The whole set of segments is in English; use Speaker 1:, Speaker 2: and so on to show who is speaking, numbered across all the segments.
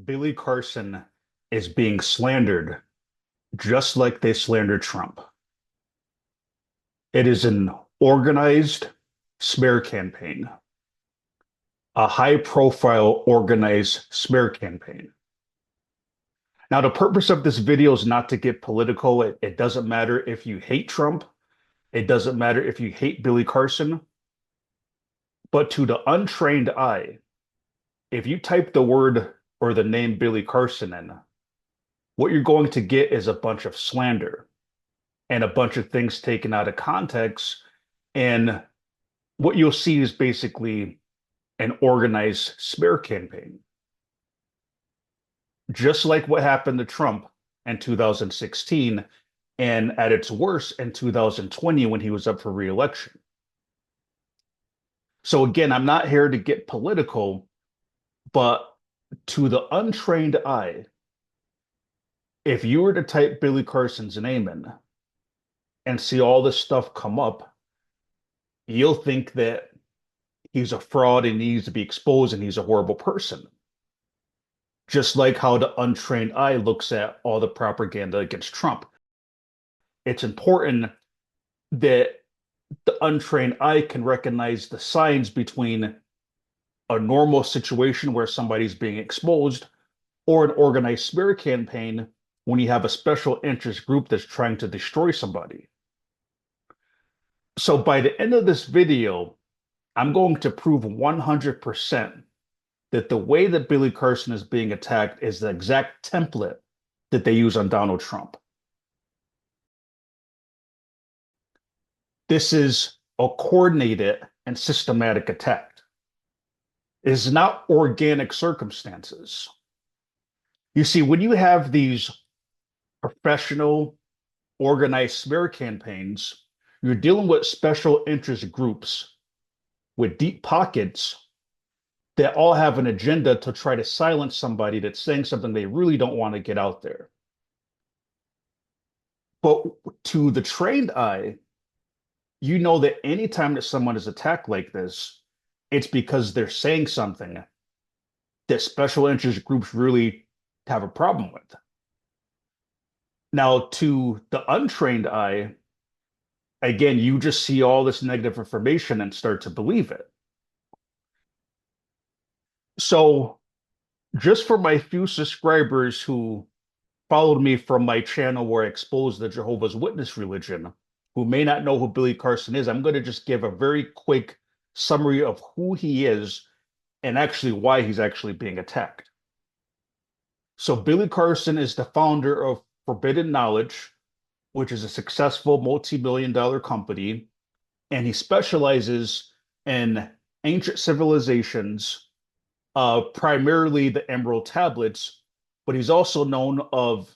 Speaker 1: Billy Carson is being slandered just like they slandered Trump. It is an organized smear campaign, a high profile organized smear campaign. Now, the purpose of this video is not to get political. It doesn't matter if you hate Trump. It doesn't matter if you hate Billy Carson. But to the untrained eye, if you type the word or the name Billy Carson in, what you're going to get is a bunch of slander and a bunch of things taken out of context. And what you'll see is basically an organized smear campaign, just like what happened to Trump in 2016 and at its worst in 2020 when he was up for re-election. So again, I'm not here to get political, but to the untrained eye, if you were to type Billy Carson's name in and see all this stuff come up, you'll think that he's a fraud and needs to be exposed and he's a horrible person. Just like how the untrained eye looks at all the propaganda against Trump. It's important that the untrained eye can recognize the signs between a normal situation where somebody's being exposed or an organized smear campaign when you have a special interest group that's trying to destroy somebody. So by the end of this video, I'm going to prove 100% that the way that Billy Carson is being attacked is the exact template that they use on Donald Trump. This is a coordinated and systematic attack. It is not organic circumstances. You see, when you have these professional, organized smear campaigns, you're dealing with special interest groups with deep pockets that all have an agenda to try to silence somebody that's saying something they really don't want to get out there. But to the trained eye, you know that anytime that someone is attacked like this, it's because they're saying something that special interest groups really have a problem with. Now, to the untrained eye, again, you just see all this negative information and start to believe it. So, just for my few subscribers who followed me from my channel where I exposed the Jehovah's Witness religion, who may not know who Billy Carson is, I'm going to just give a very quick summary of who he is and actually why he's actually being attacked. So, Billy Carson is the founder of Forbidden Knowledge, which is a successful multi-million-dollar company, and he specializes in ancient civilizations, primarily the Emerald Tablets, but he's also known of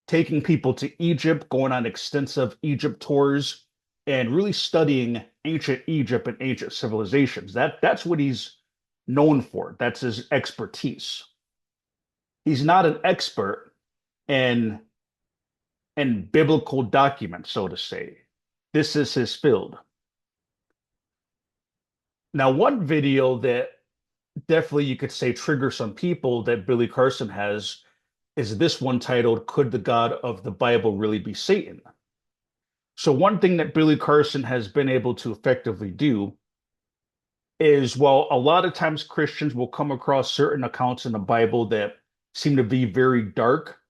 Speaker 1: taking people to Egypt, going on extensive Egypt tours, and really studying ancient Egypt and ancient civilizations. That's what he's known for. That's his expertise. He's not an expert in biblical documents, so to say. This is his field. Now, one video that definitely you could say triggers some people that Billy Carson has is this one titled, "Could the God of the Bible Really Be Satan?" So one thing that Billy Carson has been able to effectively do is, well, a lot of times Christians will come across certain accounts in the Bible that seem to be very dark,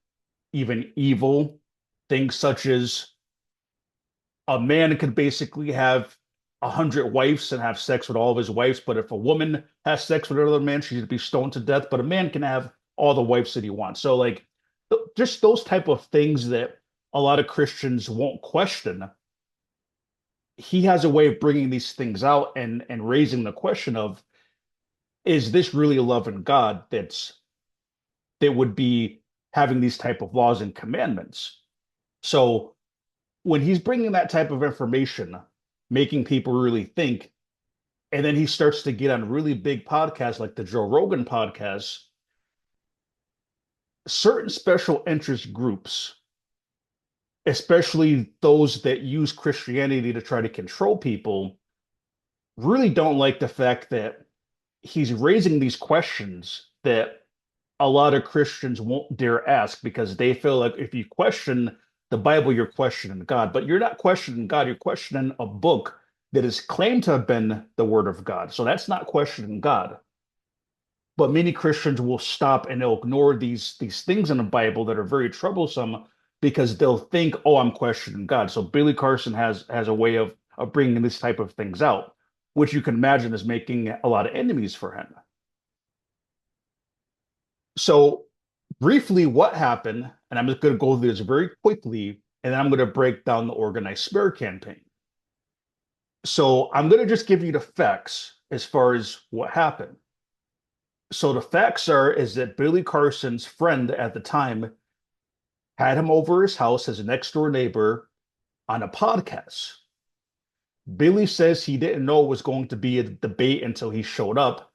Speaker 1: even evil, things such as a man could basically have 100 wives and have sex with all of his wives, but if a woman has sex with another man, she's to be stoned to death. But a man can have all the wives that he wants. So, like, just those type of things that a lot of Christians won't question. He has a way of bringing these things out and raising the question of, is this really a loving God that would be having these type of laws and commandments? So when he's bringing that type of information, making people really think, and then he starts to get on really big podcasts like the Joe Rogan podcast, certain special interest groups, especially those that use Christianity to try to control people, really don't like the fact that he's raising these questions that a lot of Christians won't dare ask because they feel like if you question the Bible, you're questioning God. But you're not questioning God, you're questioning a book that is claimed to have been the Word of God. So that's not questioning God. But many Christians will stop and they'll ignore these things in the Bible that are very troublesome because they'll think, "Oh, I'm questioning God." So Billy Carson has a way of bringing this type of things out, which you can imagine is making a lot of enemies for him. So briefly, what happened, and I'm just going to go through this very quickly, and then I'm going to break down the organized smear campaign. So I'm going to just give you the facts as far as what happened. So the facts are is that Billy Carson's friend at the time had him over his house as a next door neighbor on a podcast. Billy says he didn't know it was going to be a debate until he showed up.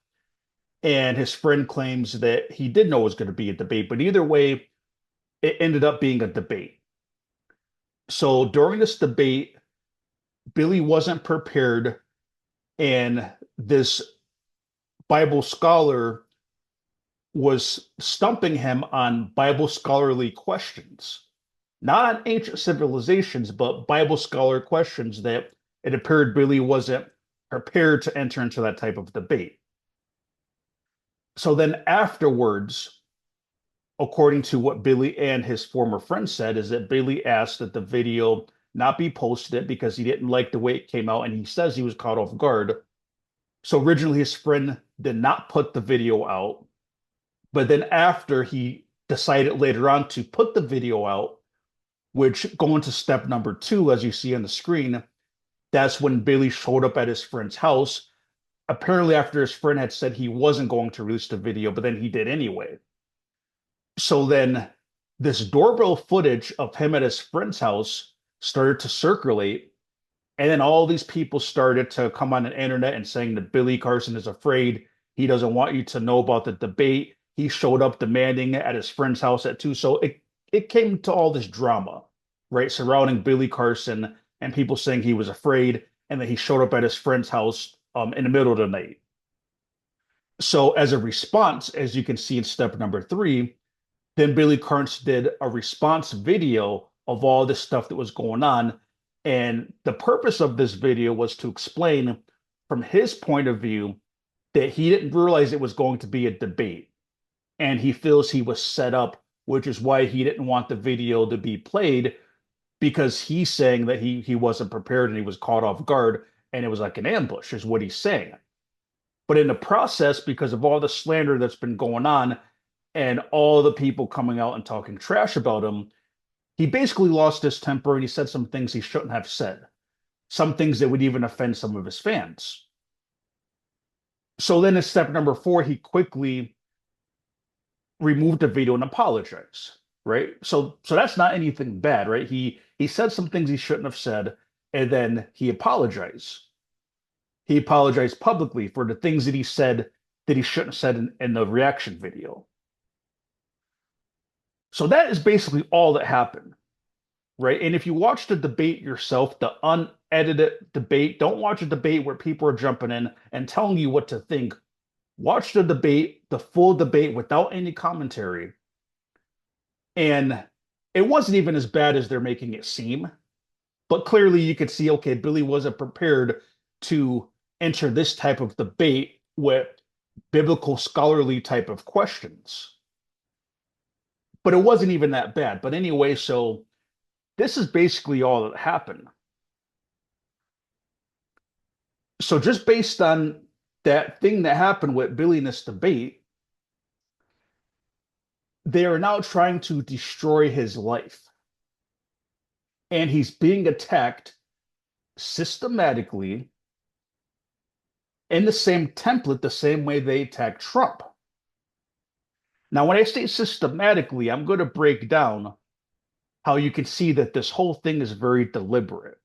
Speaker 1: And his friend claims that he did know it was going to be a debate, but either way, it ended up being a debate. So during this debate, Billy wasn't prepared, and this Bible scholar was stumping him on Bible scholarly questions, not on ancient civilizations, but Bible scholar questions that it appeared Billy wasn't prepared to enter into that type of debate. So then afterwards, according to what Billy and his former friend said, is that Billy asked that the video not be posted because he didn't like the way it came out, and he says he was caught off guard. So originally his friend did not put the video out, but then after he decided later on to put the video out, which going to step number two, as you see on the screen, that's when Billy showed up at his friend's house. Apparently after his friend had said he wasn't going to release the video, but then he did anyway. So then this doorbell footage of him at his friend's house started to circulate. And then all these people started to come on the internet and saying that Billy Carson is afraid. He doesn't want you to know about the debate. He showed up demanding at his friend's house at 2. So it came to all this drama, right, surrounding Billy Carson and people saying he was afraid and that he showed up at his friend's house in the middle of the night. So as a response, as you can see in step number 3, then Billy Carson did a response video of all this stuff that was going on. And the purpose of this video was to explain from his point of view that he didn't realize it was going to be a debate. And he feels he was set up, which is why he didn't want the video to be played, because he's saying that he wasn't prepared and he was caught off guard and it was like an ambush, is what he's saying. But in the process, because of all the slander that's been going on and all the people coming out and talking trash about him, he basically lost his temper and he said some things he shouldn't have said, some things that would even offend some of his fans. So then in step number 4, he quickly removed the video and apologized, right? So that's not anything bad, right? He said some things he shouldn't have said, and then he apologized. He apologized publicly for the things that he said that he shouldn't have said in the reaction video. So that is basically all that happened, right? And if you watch the debate yourself, the unedited debate, don't watch a debate where people are jumping in and telling you what to think. Watch the debate, the full debate without any commentary. And it wasn't even as bad as they're making it seem. But clearly you could see, okay, Billy wasn't prepared to enter this type of debate with biblical scholarly type of questions. But it wasn't even that bad. But anyway, so this is basically all that happened. So just based on that thing that happened with Billy in this debate, they are now trying to destroy his life. And he's being attacked systematically in the same template, the same way they attacked Trump. Now, when I say systematically, I'm going to break down how you can see that this whole thing is very deliberate.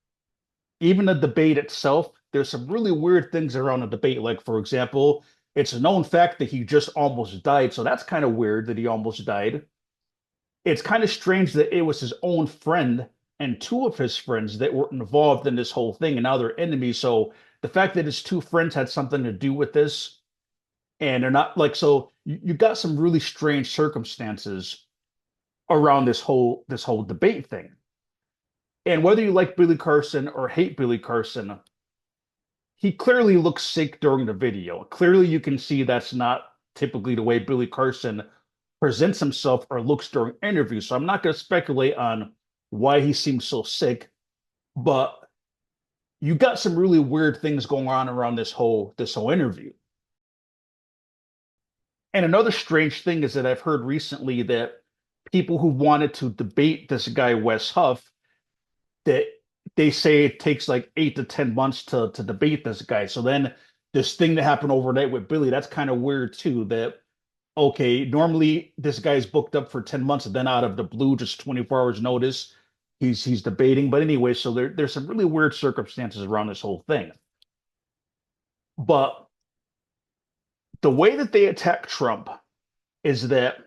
Speaker 1: Even the debate itself, there's some really weird things around the debate. Like, for example, it's a known fact that he just almost died. So that's kind of weird that he almost died. It's kind of strange that it was his own friend and 2 of his friends that were involved in this whole thing, and now they're enemies. So the fact that his 2 friends had something to do with this And they're not like so you got some really strange circumstances around this whole debate thing. And whether you like Billy Carson or hate Billy Carson, he clearly looks sick during the video. Clearly, you can see that's not typically the way Billy Carson presents himself or looks during interviews. So I'm not going to speculate on why he seems so sick, but you got some really weird things going on around this whole interview. And another strange thing is that I've heard recently that people who wanted to debate this guy Wes Huff, that they say it takes like 8 to 10 months to debate this guy. So then this thing that happened overnight with Billy, that's kind of weird too. That okay, normally this guy's booked up for 10 months, and then out of the blue, just 24 hours notice, he's debating. But anyway, so there's some really weird circumstances around this whole thing. But the way that they attack Trump is that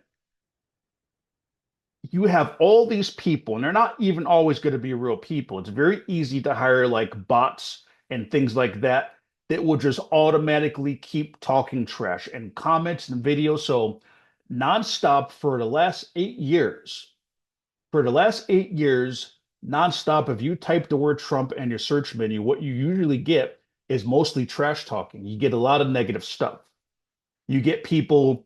Speaker 1: you have all these people, and they're not even always going to be real people. It's very easy to hire like bots and things like that that will just automatically keep talking trash and comments and videos. So nonstop for the last 8 years, nonstop, if you type the word Trump in your search menu, what you usually get is mostly trash talking. You get a lot of negative stuff. You get people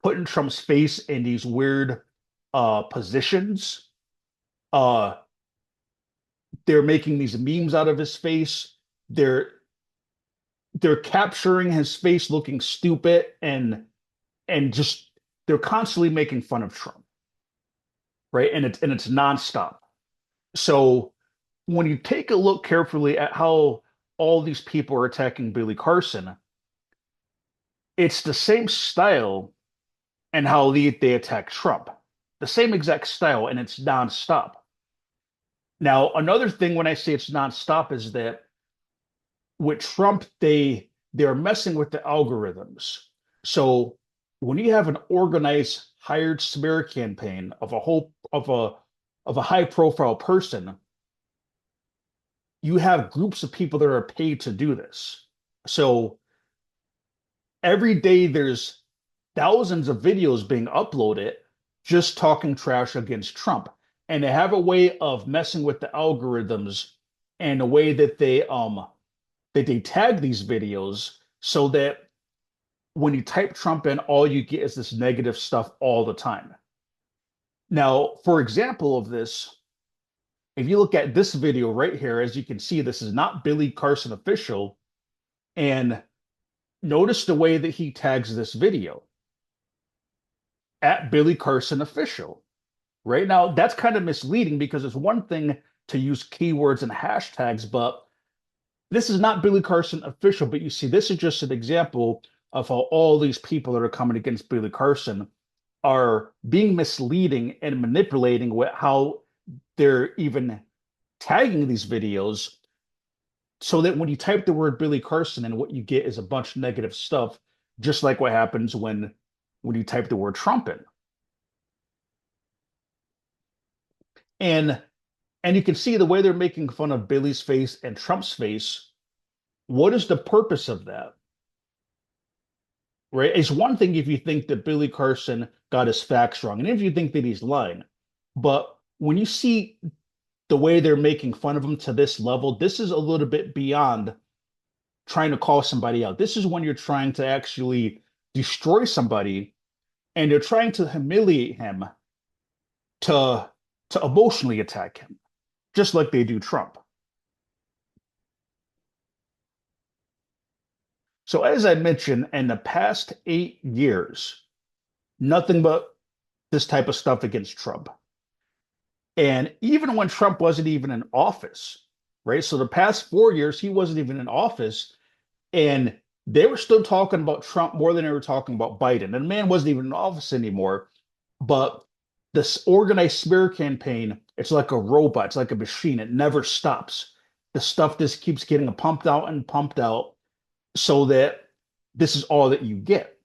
Speaker 1: putting Trump's face in these weird positions. Uh, they're making these memes out of his face. They're capturing his face looking stupid and just they're constantly making fun of Trump, right? And it's nonstop. So when you take a look carefully at how all these people are attacking Billy Carson, it's the same style and how they attack Trump. The same exact style, and it's nonstop. Now, another thing when I say it's nonstop is that with Trump, they're messing with the algorithms. So when you have an organized hired smear campaign of a high profile person, you have groups of people that are paid to do this. So every day there's thousands of videos being uploaded just talking trash against Trump. And they have a way of messing with the algorithms and the way that they tag these videos so that when you type Trump in, all you get is this negative stuff all the time. Now, for example of this, if you look at this video right here, as you can see, this is not Billy Carson official. And notice the way that he tags this video at Billy Carson official. Right now, that's kind of misleading because it's one thing to use keywords and hashtags, but this is not Billy Carson official. But you see, this is just an example of how all these people that are coming against Billy Carson are being misleading and manipulating with how they're even tagging these videos so that when you type the word Billy Carson and what you get is a bunch of negative stuff, just like what happens when you type the word Trump in. And and you can see the way they're making fun of Billy's face and Trump's face. What is the purpose of that? Right? It's one thing if you think that Billy Carson got his facts wrong, and if you think that he's lying. But when you see the way they're making fun of him to this level, this is a little bit beyond trying to call somebody out. This is when you're trying to actually destroy somebody and you're trying to humiliate him to to emotionally attack him, just like they do Trump. So as I mentioned, in the past 8 years, nothing but this type of stuff against Trump. And even when Trump wasn't even in office, right? So the past 4 years, he wasn't even in office, and they were still talking about Trump more than they were talking about Biden. And the man wasn't even in office anymore. But this organized smear campaign, it's like a robot, it's like a machine. It never stops. The stuff just keeps getting pumped out and pumped out so that this is all that you get.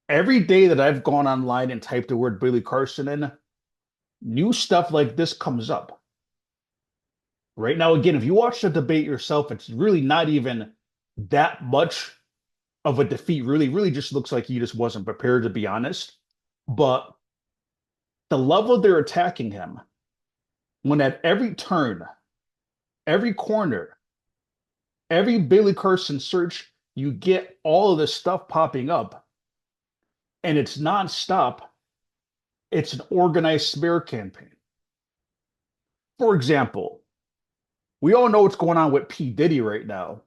Speaker 1: Every day that I've gone online and typed the word Billy Carson in, new stuff like this comes up. Right now, again, if you watch the debate yourself, it's really not even that much of a defeat really just looks like he just wasn't prepared, to be honest. But the level they're attacking him, when at every turn, every corner, every Billy Carson search, you get all of this stuff popping up, and it's nonstop. It's an organized smear campaign. For example, we all know what's going on with P. Diddy right now.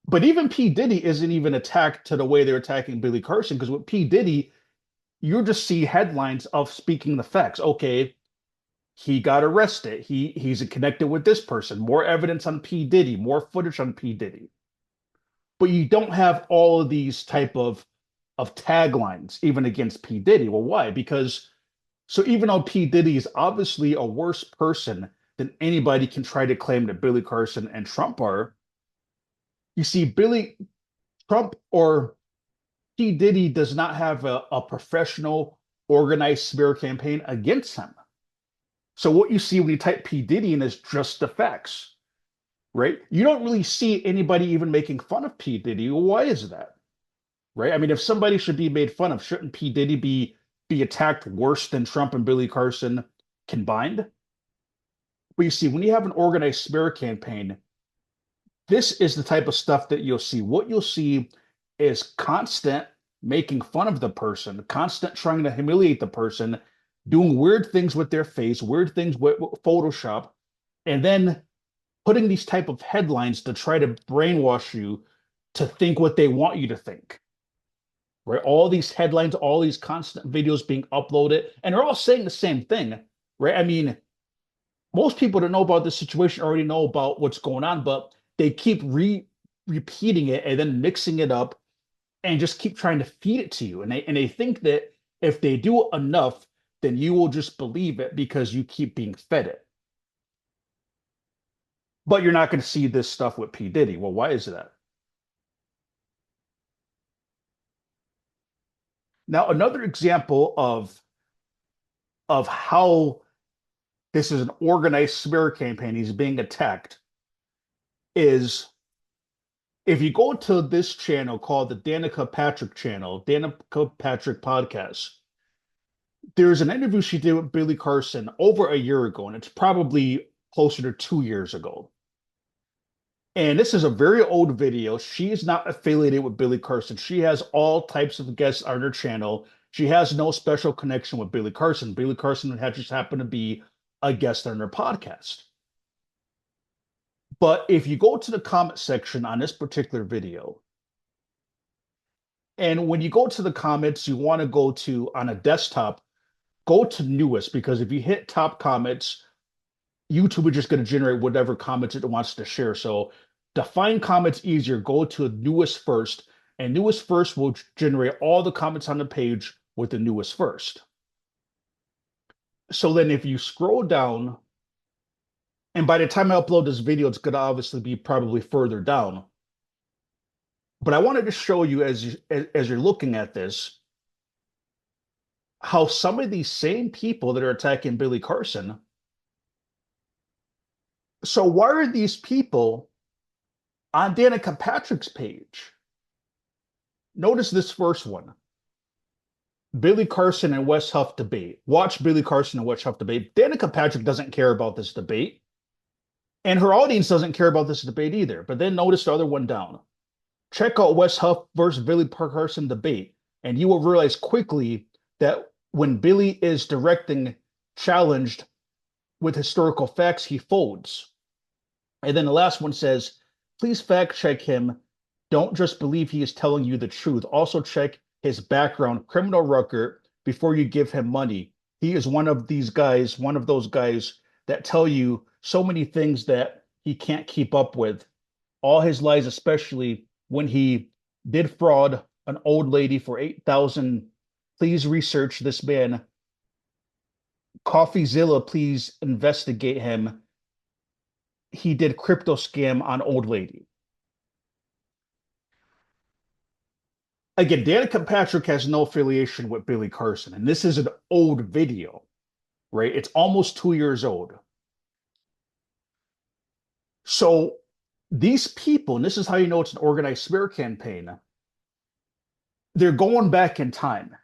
Speaker 1: But even P. Diddy isn't even attacked to the way they're attacking Billy Carson, because with P. Diddy, you just see headlines of speaking the facts. Okay, he got arrested. He's connected with this person. More evidence on P. Diddy, more footage on P. Diddy. But you don't have all of these type of taglines even against P. Diddy. Well, why? Because so even though P. Diddy is obviously a worse person than anybody can try to claim that Billy Carson and Trump are, you see Billy Trump or P. Diddy does not have a professional organized smear campaign against him. So what you see when you type P. Diddy in is just the facts, right? You don't really see anybody even making fun of P. Diddy. Well, why is that? Right? I mean, if somebody should be made fun of, shouldn't P. Diddy be attacked worse than Trump and Billy Carson combined? But you see, when you have an organized smear campaign, this is the type of stuff that you'll see. What you'll see is constant making fun of the person, constant trying to humiliate the person, doing weird things with their face, weird things with Photoshop, and then putting these type of headlines to try to brainwash you to think what they want you to think. Right? All these headlines, all these constant videos being uploaded, and they're all saying the same thing, right? I mean, most people that know about this situation already know about what's going on, but they keep repeating it and then mixing it up and just keep trying to feed it to you. And they think that if they do enough, then you will just believe it because you keep being fed it. But you're not going to see this stuff with P. Diddy. Well, why is that? Now, another example of how this is an organized smear campaign, he's being attacked, is if you go to this channel called the Danica Patrick channel, Danica Patrick podcast, there's an interview she did with Billy Carson over a year ago, and it's probably closer to 2 years ago. And this is a very old video. She is not affiliated with Billy Carson. She has all types of guests on her channel. She has no special connection with Billy Carson. Billy Carson had just happened to be a guest on her podcast. But if you go to the comment section on this particular video, and when you go to the comments, you want to go to on a desktop, go to newest, because if you hit top comments, YouTube is just going to generate whatever comments it wants to share. So to find comments easier, go to newest first, and newest first will generate all the comments on the page with the newest first. So then if you scroll down, and by the time I upload this video, it's going to obviously be probably further down. But I wanted to show you as you're looking at this, how some of these same people that are attacking Billy Carson. So why are these people on Danica Patrick's page? Notice this first one. Billy Carson and Wes Huff debate. Watch Billy Carson and Wes Huff debate. Danica Patrick doesn't care about this debate. And her audience doesn't care about this debate either. But then notice the other one down. Check out Wes Huff versus Billy Carson debate. And you will realize quickly that when Billy is directing challenged with historical facts, he folds. And then the last one says, please fact check him. Don't just believe he is telling you the truth. Also check his background, criminal record, before you give him money. He is one of these guys, one of those guys that tell you so many things that he can't keep up with. All his lies, especially when he did fraud an old lady for 8,000. Please research this man. CoffeeZilla, please investigate him. He did crypto scam on old lady. Again, Danica Patrick has no affiliation with Billy Carson, and this is an old video, right? It's almost 2 years old. So These people, and this is how you know it's an organized smear campaign, they're going back in time.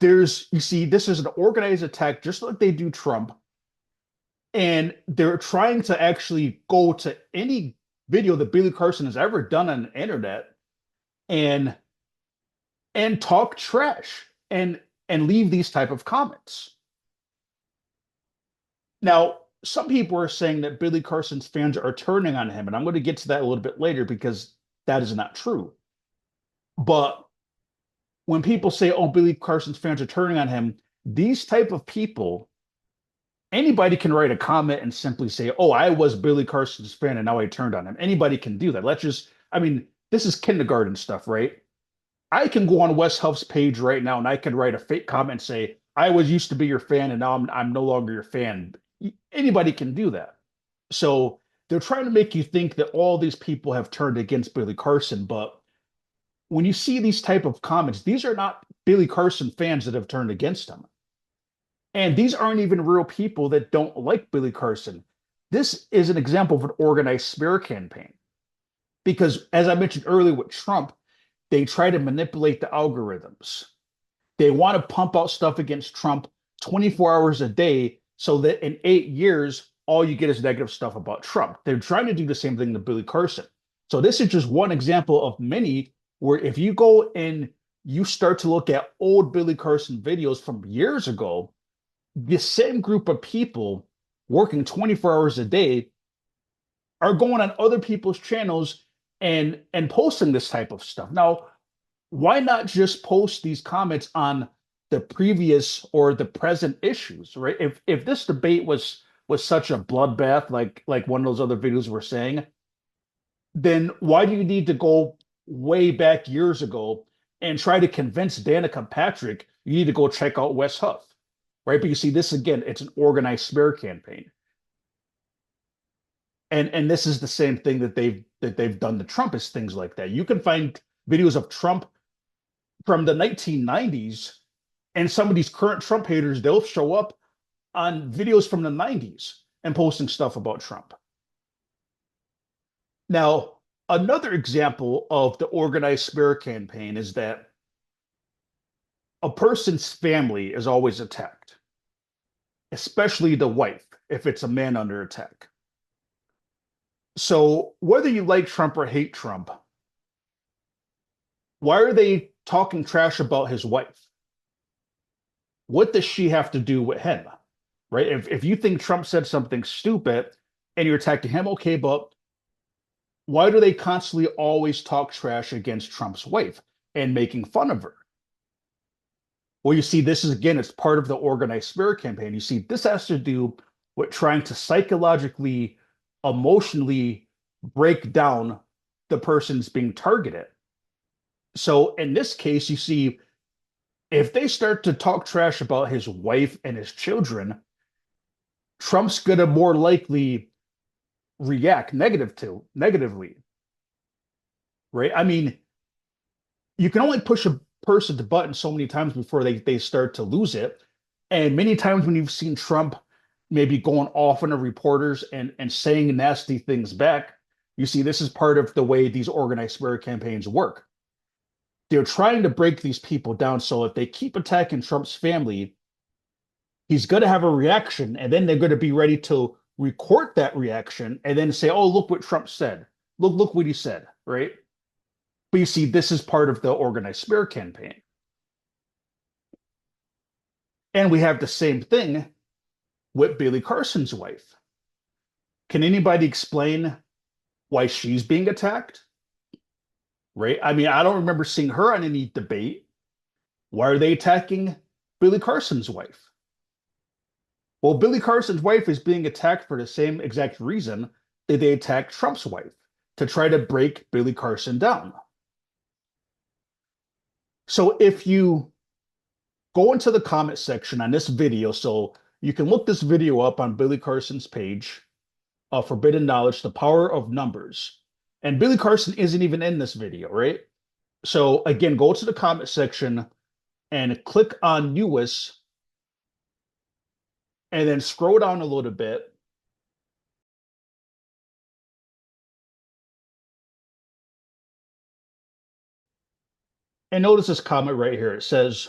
Speaker 1: You see, this is an organized attack, just like they do Trump, and they're trying to actually go to any video that Billy Carson has ever done on the internet and talk trash and leave these type of comments. Now, some people are saying that Billy Carson's fans are turning on him, and I'm going to get to that a little bit later because that is not true. But when people say, "Oh, Billy Carson's fans are turning on him," these type of people, anybody can write a comment and simply say, "Oh, I was Billy Carson's fan and now I turned on him." Anybody can do that. I mean, this is kindergarten stuff, right? I can go on Wes Huff's page right now and I can write a fake comment and say, "I was used to be your fan and now I'm no longer your fan." Anybody can do that. So they're trying to make you think that all these people have turned against Billy Carson, but when you see these type of comments, these are not Billy Carson fans that have turned against him. And these aren't even real people that don't like Billy Carson. This is an example of an organized smear campaign. Because as I mentioned earlier with Trump, they try to manipulate the algorithms. They want to pump out stuff against Trump 24 hours a day so that in 8 years, all you get is negative stuff about Trump. They're trying to do the same thing to Billy Carson. So this is just one example of many where if you go and you start to look at old Billy Carson videos from years ago, the same group of people working 24 hours a day are going on other people's channels and posting this type of stuff. Now, why not just post these comments on the previous or the present issues, right? If this debate was such a bloodbath, like one of those other videos were saying, then why do you need to go way back years ago and try to convince Danica Patrick you need to go check out Wes Huff, right? But you see, this again, it's an organized smear campaign, and this is the same thing that they've done to Trump is things like that. You can find videos of Trump from the 1990s, and some of these current Trump haters, they'll show up on videos from the 90s and posting stuff about Trump. Now, another example of the organized smear campaign is that a person's family is always attacked, especially the wife, if it's a man under attack. So, whether you like Trump or hate Trump, why are they talking trash about his wife? What does she have to do with him? Right? If you think Trump said something stupid and you're attacking him, okay, but why do they constantly always talk trash against Trump's wife and making fun of her? Well, you see, this is again, it's part of the organized smear campaign. You see, this has to do with trying to psychologically, emotionally break down the person's being targeted. So in this case, you see, if they start to talk trash about his wife and his children, Trump's gonna more likely react negatively, right? I mean, you can only push a person to button so many times before they start to lose it. And many times when you've seen Trump maybe going off on the reporters and saying nasty things back, you see this is part of the way these organized smear campaigns work. They're trying to break these people down so if they keep attacking Trump's family, he's going to have a reaction, and then they're going to be ready to record that reaction and then say, "Oh, look what Trump said. Look what he said." Right? But you see, this is part of the organized smear campaign, and we have the same thing with Billy Carson's wife. Can anybody explain why she's being attacked? Right? I mean, I don't remember seeing her on any debate. Why are they attacking Billy Carson's wife? Well, Billy Carson's wife is being attacked for the same exact reason that they attacked Trump's wife to try to break Billy Carson down. So if you go into the comment section on this video, so you can look this video up on Billy Carson's page, Forbidden Knowledge, The Power of Numbers. And Billy Carson isn't even in this video, right? So again, go to the comment section and click on newest and then scroll down a little bit And notice this comment right here. It says,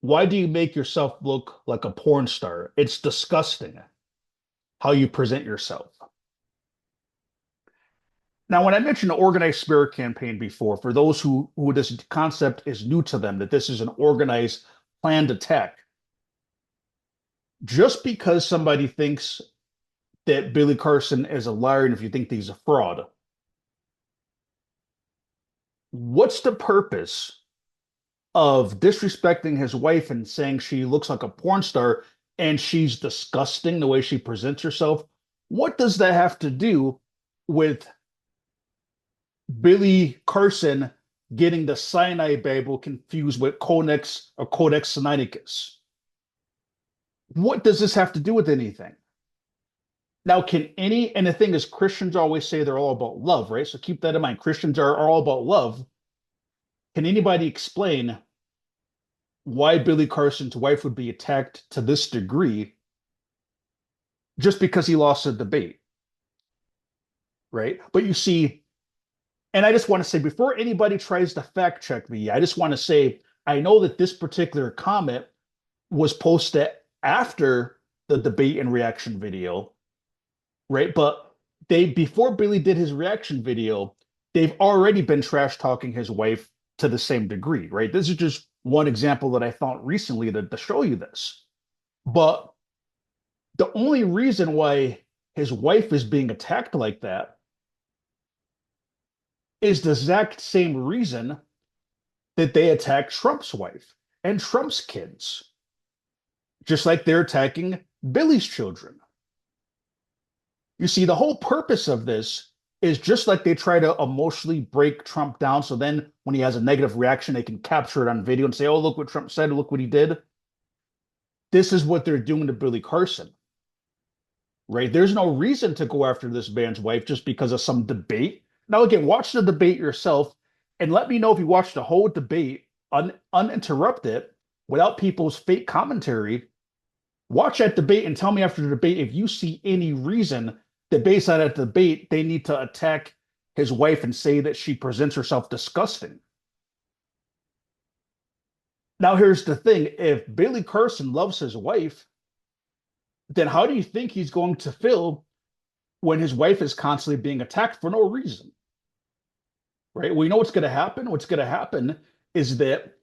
Speaker 1: "Why do you make yourself look like a porn star? It's disgusting how you present yourself." Now, when I mentioned the organized spirit campaign before, for those who this concept is new to them, that this is an organized, planned attack, just because somebody thinks that Billy Carson is a liar and if you think that he's a fraud, what's the purpose of disrespecting his wife and saying she looks like a porn star and she's disgusting the way she presents herself? What does that have to do with Billy Carson getting the Sinai Bible confused with Codex or Codex Sinaiticus? What does this have to do with anything? Now, and the thing is, Christians always say they're all about love, right? So keep that in mind. Christians are all about love. Can anybody explain why Billy Carson's wife would be attacked to this degree just because he lost a debate, right? But you see, and I just want to say, before anybody tries to fact check me, I just want to say, I know that this particular comment was posted after the debate and reaction video, right? But before Billy did his reaction video, they've already been trash talking his wife to the same degree, right? This is just one example that I found recently to show you this. But the only reason why his wife is being attacked like that is the exact same reason that they attacked Trump's wife and Trump's kids, just like they're attacking Billy's children. You see, the whole purpose of this is just like they try to emotionally break Trump down. So then when he has a negative reaction, they can capture it on video and say, oh, look what Trump said, look what he did. This is what they're doing to Billy Carson, right? There's no reason to go after this man's wife just because of some debate. Now, again, watch the debate yourself and let me know if you watched the whole debate uninterrupted without people's fake commentary. Watch that debate and tell me after the debate if you see any reason that based on that debate, they need to attack his wife and say that she presents herself disgusting. Now, here's the thing. If Billy Carson loves his wife, then how do you think he's going to feel when his wife is constantly being attacked for no reason? Right? We know what's going to happen. What's going to happen is that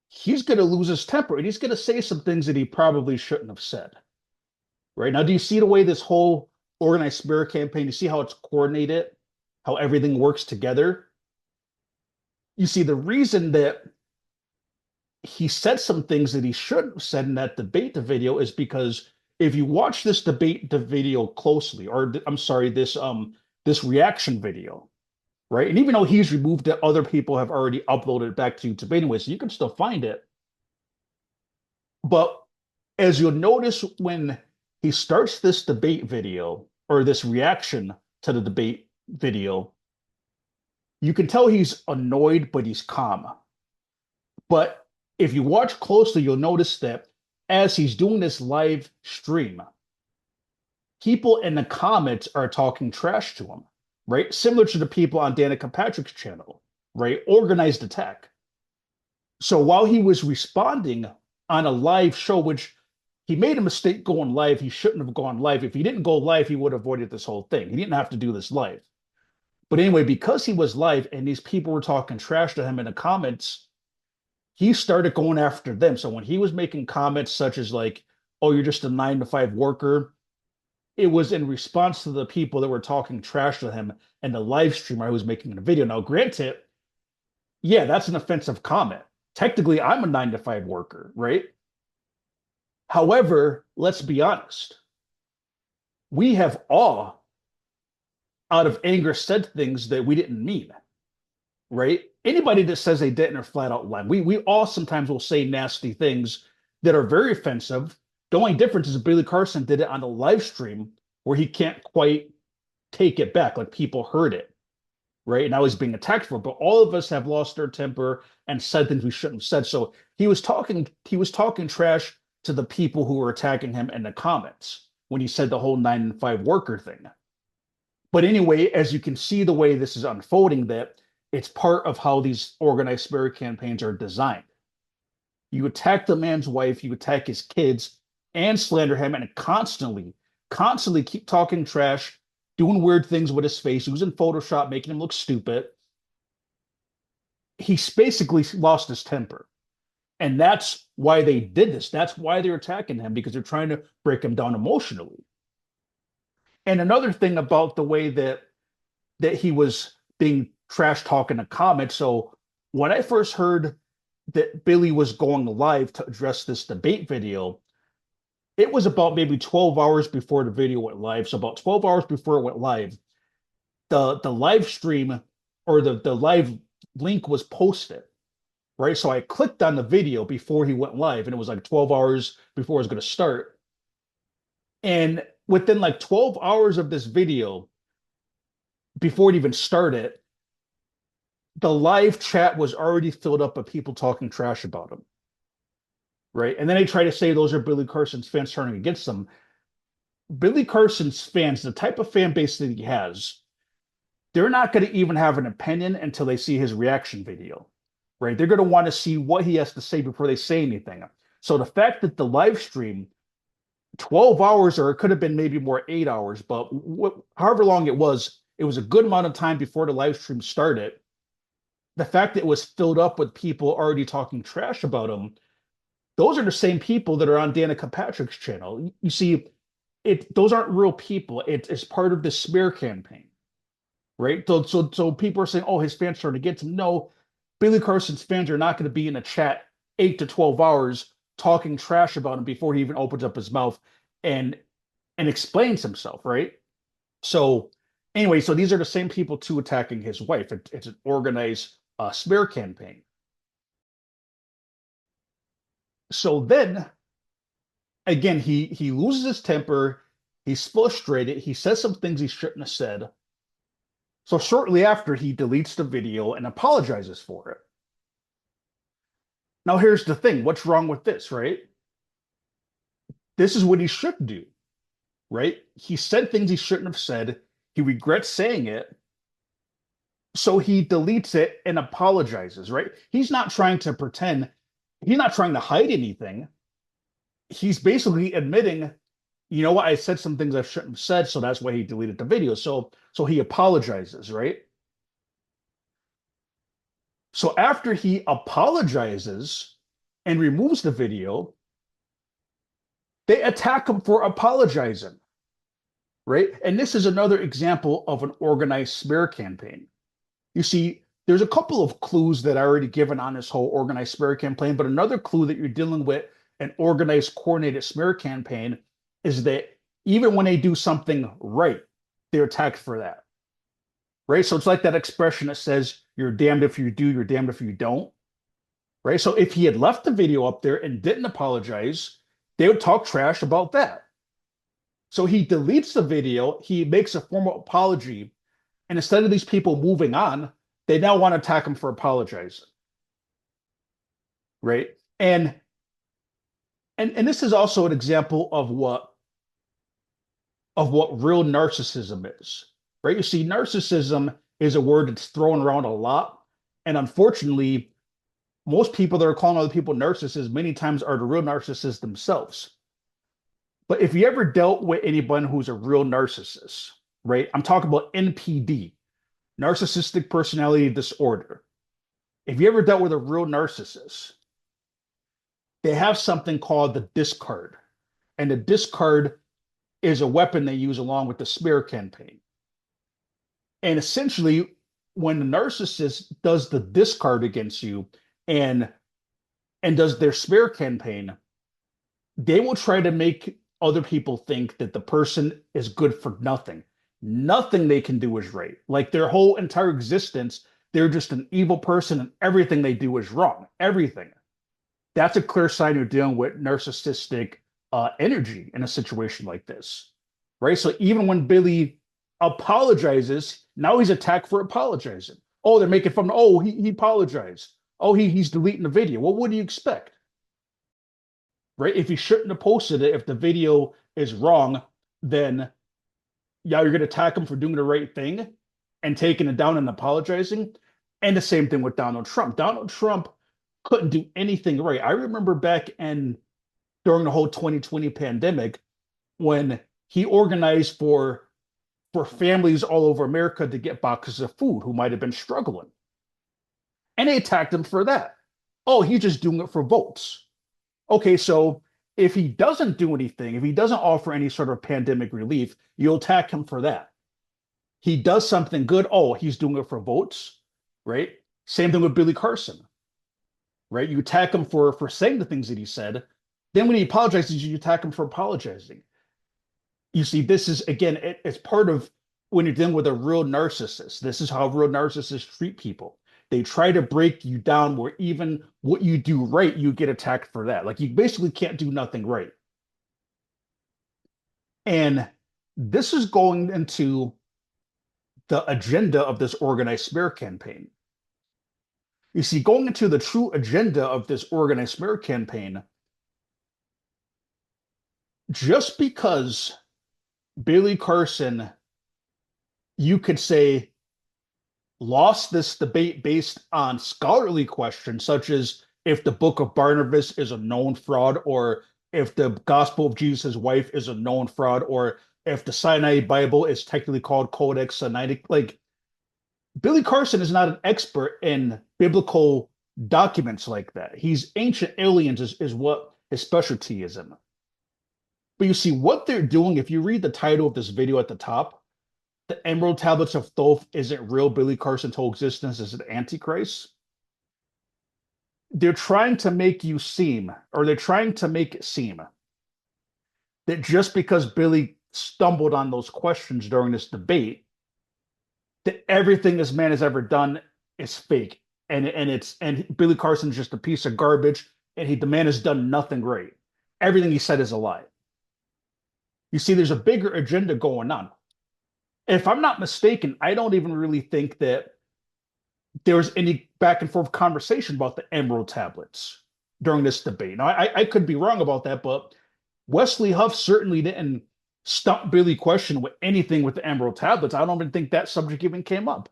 Speaker 1: he's going to lose his temper and he's going to say some things that he probably shouldn't have said. Right? Now, do you see the way this whole organized spirit campaign, you see how it's coordinated, how everything works together? You see, the reason that he said some things that he shouldn't have said in that debate video is because if you watch this debate video closely, or I'm sorry, this reaction video, right? And even though he's removed it, other people have already uploaded it back to YouTube anyway, so you can still find it. But as you'll notice when he starts this debate video or this reaction to the debate video, you can tell he's annoyed, but he's calm. But if you watch closely, you'll notice that as he's doing this live stream, people in the comments are talking trash to him, right? Similar to the people on Danica Patrick's channel, right? Organized attack. So while he was responding on a live show, which he made a mistake going live, he shouldn't have gone live. If he didn't go live, he would have avoided this whole thing. He didn't have to do this live. But anyway, because he was live and these people were talking trash to him in the comments, he started going after them. So when he was making comments such as like, oh, you're just a 9-to-5 worker, it was in response to the people that were talking trash to him and the live streamer who was making the video. Now, granted, yeah, that's an offensive comment. Technically, I'm a 9-to-5 worker, right? However, let's be honest. We have all, out of anger, said things that we didn't mean, right? Anybody that says they didn't are flat out lying. We all sometimes will say nasty things that are very offensive. The only difference is Billy Carson did it on a live stream where he can't quite take it back. Like people heard it, right? And now he's being attacked for it. But all of us have lost our temper and said things we shouldn't have said. So he was talking trash to the people who were attacking him in the comments when he said the whole 9-to-5 worker thing. But anyway, as you can see the way this is unfolding, that It's part of how these organized smear campaigns are designed. You attack the man's wife, you attack his kids, and slander him, and constantly keep talking trash, doing weird things with his face, using Photoshop, making him look stupid. He's basically lost his temper. And that's why they did this. That's why they're attacking him, because they're trying to break him down emotionally. And another thing about the way that he was being trash talking the comments. So when I first heard that Billy was going live to address this debate video, it was about maybe 12 hours before the video went live. So about 12 hours before it went live, the live stream or the live link was posted, right? So I clicked on the video before he went live, and it was like 12 hours before it was going to start. And within like 12 hours of this video, before it even started, the live chat was already filled up with people talking trash about him, right? And then they try to say those are Billy Carson's fans turning against him. Billy Carson's fans, the type of fan base that he has, they're not going to even have an opinion until they see his reaction video, right? They're going to want to see what he has to say before they say anything. So the fact that the live stream, 12 hours, or it could have been maybe more 8 hours, but however long it was a good amount of time before the live stream started. The fact that it was filled up with people already talking trash about him, those are the same people that are on Danica Patrick's channel. You see, those aren't real people. It's part of the smear campaign, right? So people are saying, oh, his fans trying to get to him. No, Billy Carson's fans are not going to be in a chat 8 to 12 hours talking trash about him before he even opens up his mouth and explains himself, right? So anyway, so these are the same people too attacking his wife. It's an organized smear campaign. So then again, he loses his temper. He's frustrated. He says some things he shouldn't have said. So shortly after, he deletes the video and apologizes for it. Now, here's the thing. What's wrong with this, right? This is what he should do, right? He said things he shouldn't have said. He regrets saying it. So he deletes it and apologizes, right? He's not trying to pretend. He's not trying to hide anything. He's basically admitting, you know what, I said some things I shouldn't have said, so that's why he deleted the video. So he apologizes, right? So after he apologizes and removes the video, they attack him for apologizing, right? And this is another example of an organized smear campaign. You see, there's a couple of clues that I already given on this whole organized smear campaign, but another clue that you're dealing with an organized, coordinated smear campaign is that even when they do something right, they're attacked for that, right? So it's like that expression that says, you're damned if you do, you're damned if you don't, right? So if he had left the video up there and didn't apologize, they would talk trash about that. So he deletes the video, he makes a formal apology, and instead of these people moving on, they now want to attack him for apologizing, right? And this is also an example of what real narcissism is, right? You see, narcissism is a word that's thrown around a lot, and unfortunately, most people that are calling other people narcissists many times are the real narcissists themselves. But if you ever dealt with anyone who's a real narcissist, right? I'm talking about NPD, narcissistic personality disorder. If you ever dealt with a real narcissist, they have something called the discard. And the discard is a weapon they use along with the smear campaign. And essentially, when the narcissist does the discard against you and does their smear campaign, they will try to make other people think that the person is good for nothing. Nothing they can do is right. Like their whole entire existence, they're just an evil person and everything they do is wrong. Everything. That's a clear sign you're dealing with narcissistic energy in a situation like this, right? So even when Billy apologizes, now he's attacked for apologizing. Oh, they're making fun. Oh, he apologized. Oh, he's deleting the video. Well, what do you expect? Right? If he shouldn't have posted it, if the video is wrong, then yeah, you're going to attack him for doing the right thing and taking it down and apologizing. And the same thing with Donald Trump. Donald Trump couldn't do anything right. I remember back in during the whole 2020 pandemic when he organized for families all over America to get boxes of food who might have been struggling. And they attacked him for that. Oh, he's just doing it for votes. Okay, so if he doesn't do anything, if he doesn't offer any sort of pandemic relief, you'll attack him for that. He does something good. Oh, he's doing it for votes, right? Same thing with Billy Carson, right? You attack him for saying the things that he said. Then when he apologizes, you attack him for apologizing. You see, this is again, it's part of when you're dealing with a real narcissist. This is how real narcissists treat people. They try to break you down where even what you do right, you get attacked for that. Like you basically can't do nothing right. And this is going into the agenda of this organized smear campaign. You see, going into the true agenda of this organized smear campaign, just because Billy Carson, you could say, lost this debate based on scholarly questions, such as if the Book of Barnabas is a known fraud, or if the Gospel of Jesus' wife is a known fraud, or if the Sinai Bible is technically called Codex Sinaitic. Like, Billy Carson is not an expert in biblical documents like that. He's ancient aliens is what his specialty is in. But you see what they're doing, if you read the title of this video at the top, the Emerald Tablets of Thoth isn't real. Billy Carson's whole existence is an antichrist. They're trying to make you seem, or they're trying to make it seem that just because Billy stumbled on those questions during this debate, that everything this man has ever done is fake, and Billy Carson's just a piece of garbage, and the man has done nothing right. Everything he said is a lie. You see, there's a bigger agenda going on. If I'm not mistaken, I don't even really think that there was any back and forth conversation about the Emerald Tablets during this debate. Now, I could be wrong about that, but Wesley Huff certainly didn't stump Billy question with anything with the Emerald Tablets. I don't even think that subject even came up.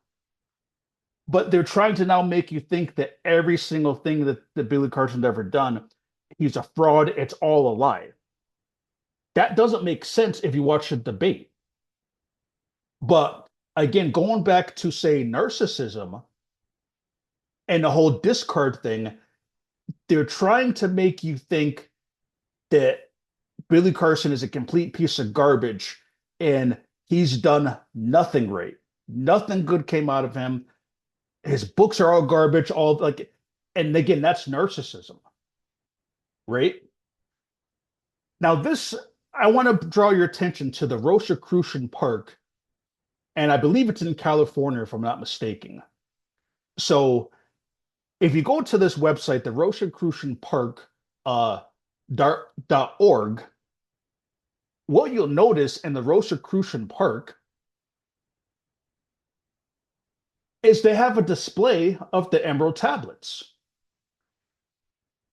Speaker 1: But they're trying to now make you think that every single thing that Billy Carson's ever done, he's a fraud, it's all a lie. That doesn't make sense if you watch the debate. But again, going back to, say, narcissism and the whole discard thing, they're trying to make you think that Billy Carson is a complete piece of garbage and he's done nothing right. Nothing good came out of him. His books are all garbage, all like, and again, that's narcissism, right? Now, this, I want to draw your attention to the Rosicrucian Park, and I believe it's in California, if I'm not mistaken. So, if you go to this website, the Rosicrucian Park .org, what you'll notice in the Rosicrucian Park is they have a display of the Emerald Tablets.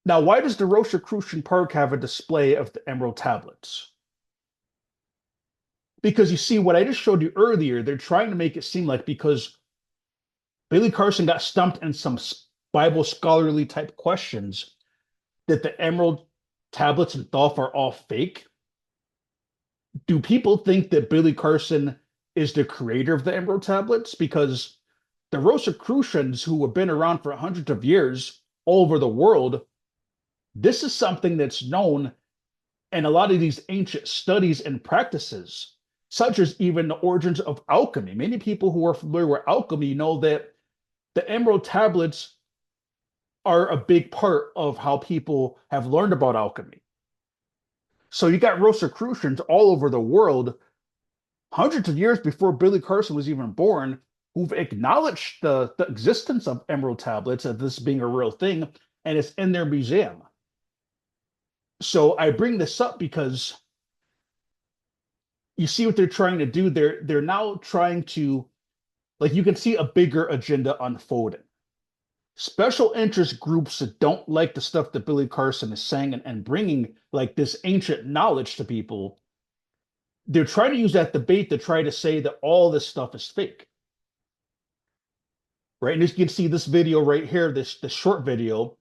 Speaker 1: Now, why does the Rosicrucian Park have a display of the Emerald Tablets? Because you see, what I just showed you earlier, they're trying to make it seem like because Billy Carson got stumped in some Bible scholarly type questions, that the Emerald Tablets and Thoth are all fake. Do people think that Billy Carson is the creator of the Emerald Tablets? Because the Rosicrucians, who have been around for hundreds of years all over the world, this is something that's known in a lot of these ancient studies and practices, such as even the origins of alchemy. Many people who are familiar with alchemy know that the Emerald Tablets are a big part of how people have learned about alchemy. So you got Rosicrucians all over the world, hundreds of years before Billy Carson was even born, who've acknowledged the existence of Emerald Tablets, of this being a real thing, and it's in their museum. So I bring this up because you see what they're trying to do. They're now trying to, like, you can see a bigger agenda unfolding. Special interest groups that don't like the stuff that Billy Carson is saying and bringing like this ancient knowledge to people, they're trying to use that debate to try to say that all this stuff is fake. right? And as you can see this video right here, this short video,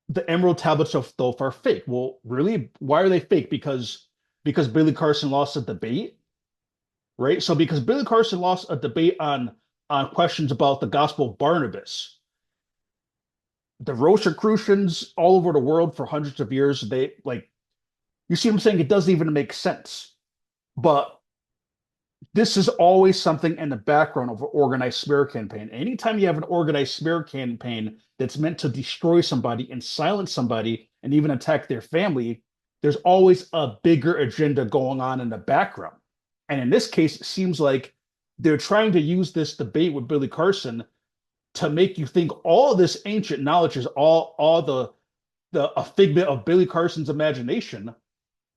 Speaker 1: the Emerald Tablets of Thoth are fake. Well, really, why are they fake? Because Billy Carson lost a debate, right? So because Billy Carson lost a debate on questions about the Gospel of Barnabas, the Rosicrucians all over the world for hundreds of years, they like you see what I'm saying? It doesn't even make sense. But this is always something in the background of an organized smear campaign. Anytime you have an organized smear campaign that's meant to destroy somebody and silence somebody and even attack their family, there's always a bigger agenda going on in the background. And in this case, it seems like they're trying to use this debate with Billy Carson to make you think all of this ancient knowledge is all the a figment of Billy Carson's imagination,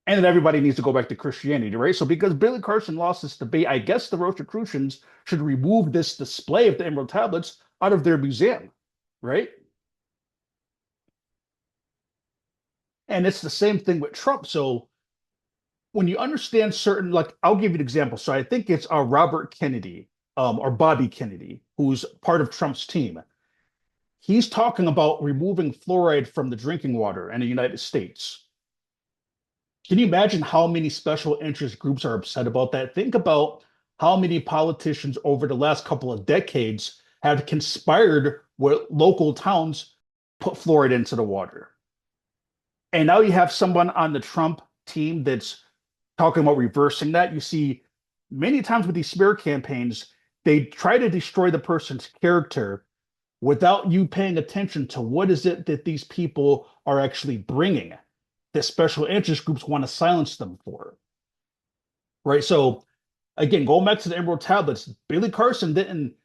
Speaker 1: and then everybody needs to go back to Christianity, right? So because Billy Carson lost this debate, I guess the Rosicrucians should remove this display of the Emerald Tablets out of their museum, right? And it's the same thing with Trump. So when you understand certain, like I'll give you an example. So I think it's Robert Kennedy, or Bobby Kennedy, who's part of Trump's team. He's talking about removing fluoride from the drinking water in the United States. Can you imagine how many special interest groups are upset about that? Think about how many politicians over the last couple of decades have conspired with local towns put fluoride into the water. And now you have someone on the Trump team that's talking about reversing that. You see many times with these smear campaigns, they try to destroy the person's character without you paying attention to what is it that these people are actually bringing that special interest groups want to silence them for, right? So again, going back to the Emerald Tablets, Billy Carson didn't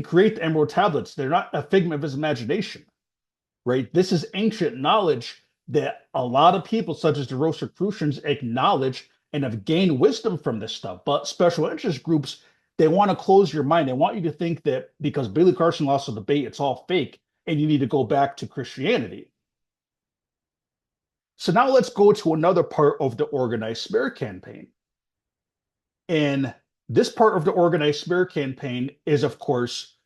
Speaker 1: create the Emerald Tablets. They're not a figment of his imagination, right? This is ancient knowledge that a lot of people, such as the Rosicrucians, acknowledge and have gained wisdom from this stuff. But special interest groups, they want to close your mind. They want you to think that because Billy Carson lost a debate, it's all fake, and you need to go back to Christianity. So now let's go to another part of the organized smear campaign. And this part of the organized smear campaign is, of course,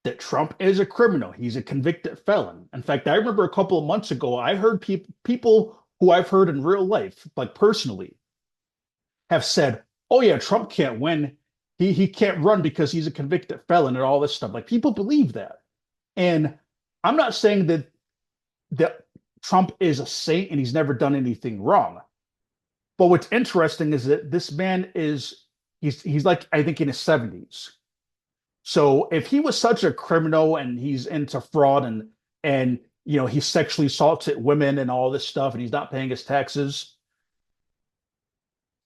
Speaker 1: that Trump is a criminal. He's a convicted felon. In fact, I remember a couple of months ago, I heard people who I've heard in real life, like personally, have said, "Oh yeah, Trump can't win. He can't run because he's a convicted felon," and all this stuff. Like people believe that. And I'm not saying that Trump is a saint and he's never done anything wrong. But what's interesting is that this man is he's like I think in his 70s. So if he was such a criminal and he's into fraud and he sexually assaulted women and all this stuff and he's not paying his taxes,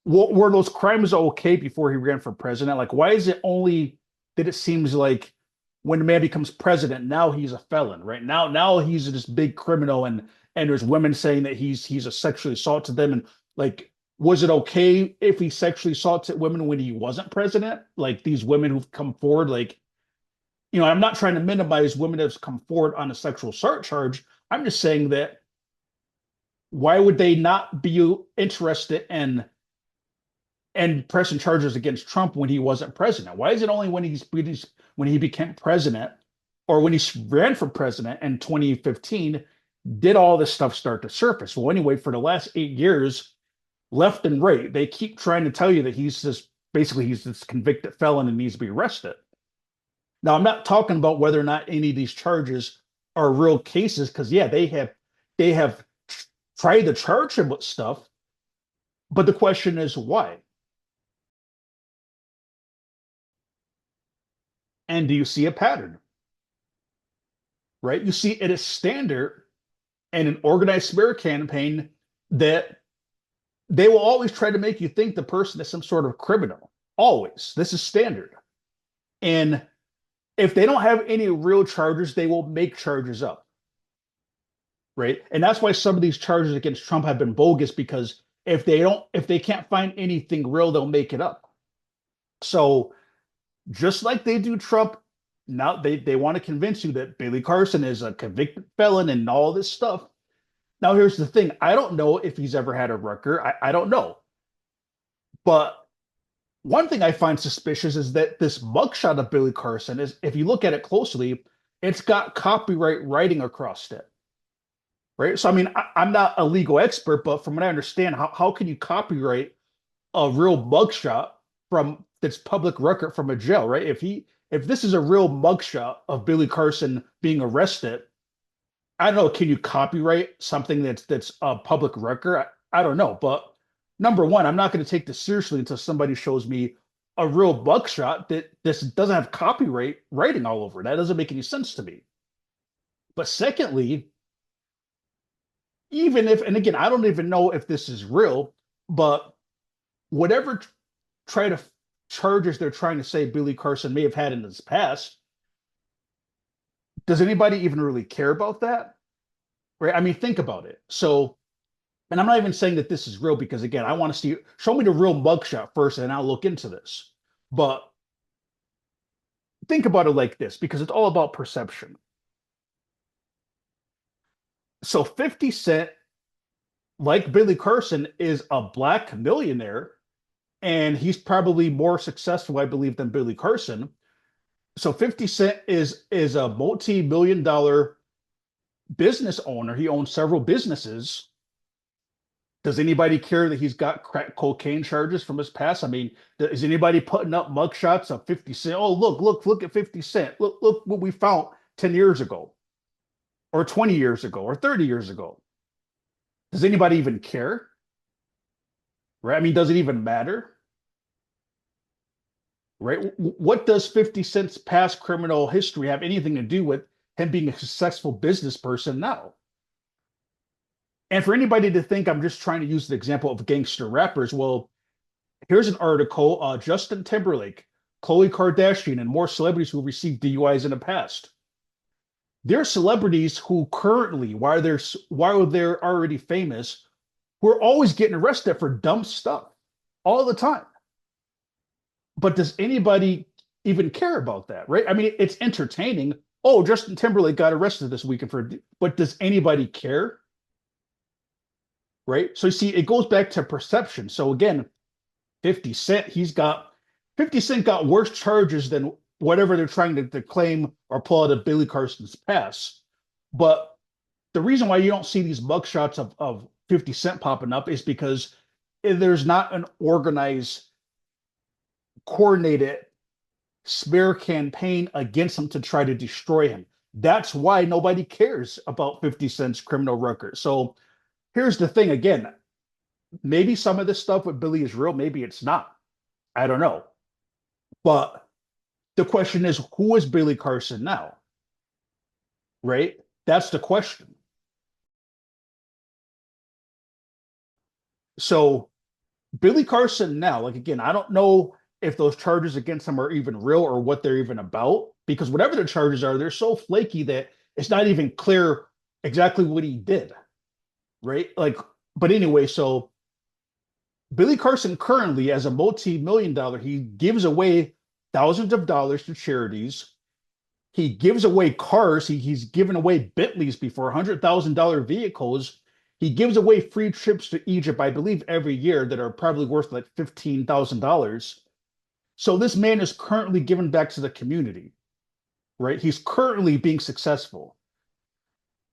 Speaker 1: were those crimes okay before he ran for president? Like why is it only that it seems like when a man becomes president, now he's a felon, right? Now he's this big criminal and there's women saying that he's a sexually assaulted them and like was it okay if he sexually assaulted women when he wasn't president? Like these women who've come forward, like, I'm not trying to minimize women that have come forward on a sexual assault charge. I'm just saying that why would they not be interested in pressing charges against Trump when he wasn't president? Why is it only when he became president or when he ran for president in 2015 did all this stuff start to surface? Well, anyway, for the last 8 years, left and right, they keep trying to tell you that he's this convicted felon and needs to be arrested. Now, I'm not talking about whether or not any of these charges are real cases, because yeah, they have tried to charge him with stuff, but the question is why? And do you see a pattern? Right? You see it is standard in an organized smear campaign that they will always try to make you think the person is some sort of criminal. Always. This is standard. And if they don't have any real charges, they will make charges up. Right. And that's why some of these charges against Trump have been bogus, because if they can't find anything real, they'll make it up. So just like they do Trump, now they want to convince you that Billy Carson is a convicted felon and all this stuff. Now, here's the thing. I don't know if he's ever had a record. I don't know. But One thing I find suspicious is that this mugshot of Billy Carson is, if you look at it closely, it's got copyright writing across it, right? So, I mean, I'm not a legal expert, but from what I understand, how can you copyright a real mugshot from that's public record from a jail, right? If this is a real mugshot of Billy Carson being arrested, I don't know, can you copyright something that's a public record? I don't know, but number one, I'm not going to take this seriously until somebody shows me a real mugshot that this doesn't have copyright writing all over. That doesn't make any sense to me. But secondly, even if, and again, I don't even know if this is real, but whatever try to charges they're trying to say Billy Carson may have had in his past, does anybody even really care about that? Right? I mean, think about it. So, and I'm not even saying that this is real because again, I want to see show me the real mugshot first, and I'll look into this. But think about it like this because it's all about perception. So 50 Cent, like Billy Carson, is a black millionaire, and he's probably more successful, I believe, than Billy Carson. So 50 Cent is a multi-million dollar business owner. He owns several businesses. Does anybody care that he's got crack cocaine charges from his past? I mean, is anybody putting up mugshots of 50 Cent? Oh, look at 50 Cent. Look what we found 10 years ago, or 20 years ago, or 30 years ago. Does anybody even care? Right? I mean, does it even matter? Right? What does 50 Cent's past criminal history have anything to do with him being a successful business person now? And for anybody to think I'm just trying to use the example of gangster rappers, well, here's an article: Justin Timberlake, Khloe Kardashian, and more celebrities who received DUIs in the past. There are celebrities who currently, while they're already famous, who are always getting arrested for dumb stuff all the time. But does anybody even care about that, right? I mean, it's entertaining. Oh, Justin Timberlake got arrested this weekend but does anybody care? Right? So you see, it goes back to perception. So again, 50 Cent, 50 Cent got worse charges than whatever they're trying to claim or pull out of Billy Carson's past. But the reason why you don't see these mugshots of 50 Cent popping up is because there's not an organized, coordinated smear campaign against him to try to destroy him. That's why nobody cares about 50 Cent's criminal record. So here's the thing again, maybe some of this stuff with Billy is real, maybe it's not. I don't know. But the question is, who is Billy Carson now? Right? That's the question. So Billy Carson now, like again, I don't know if those charges against him are even real or what they're even about, because whatever the charges are, they're so flaky that it's not even clear exactly what he did. Right? Like, but anyway, so Billy Carson currently, as a multi-million dollar, he gives away thousands of dollars to charities. He gives away cars. He's given away Bentleys before, $100,000 vehicles. He gives away free trips to Egypt, I believe, every year that are probably worth like $15,000. So this man is currently giving back to the community, right? He's currently being successful.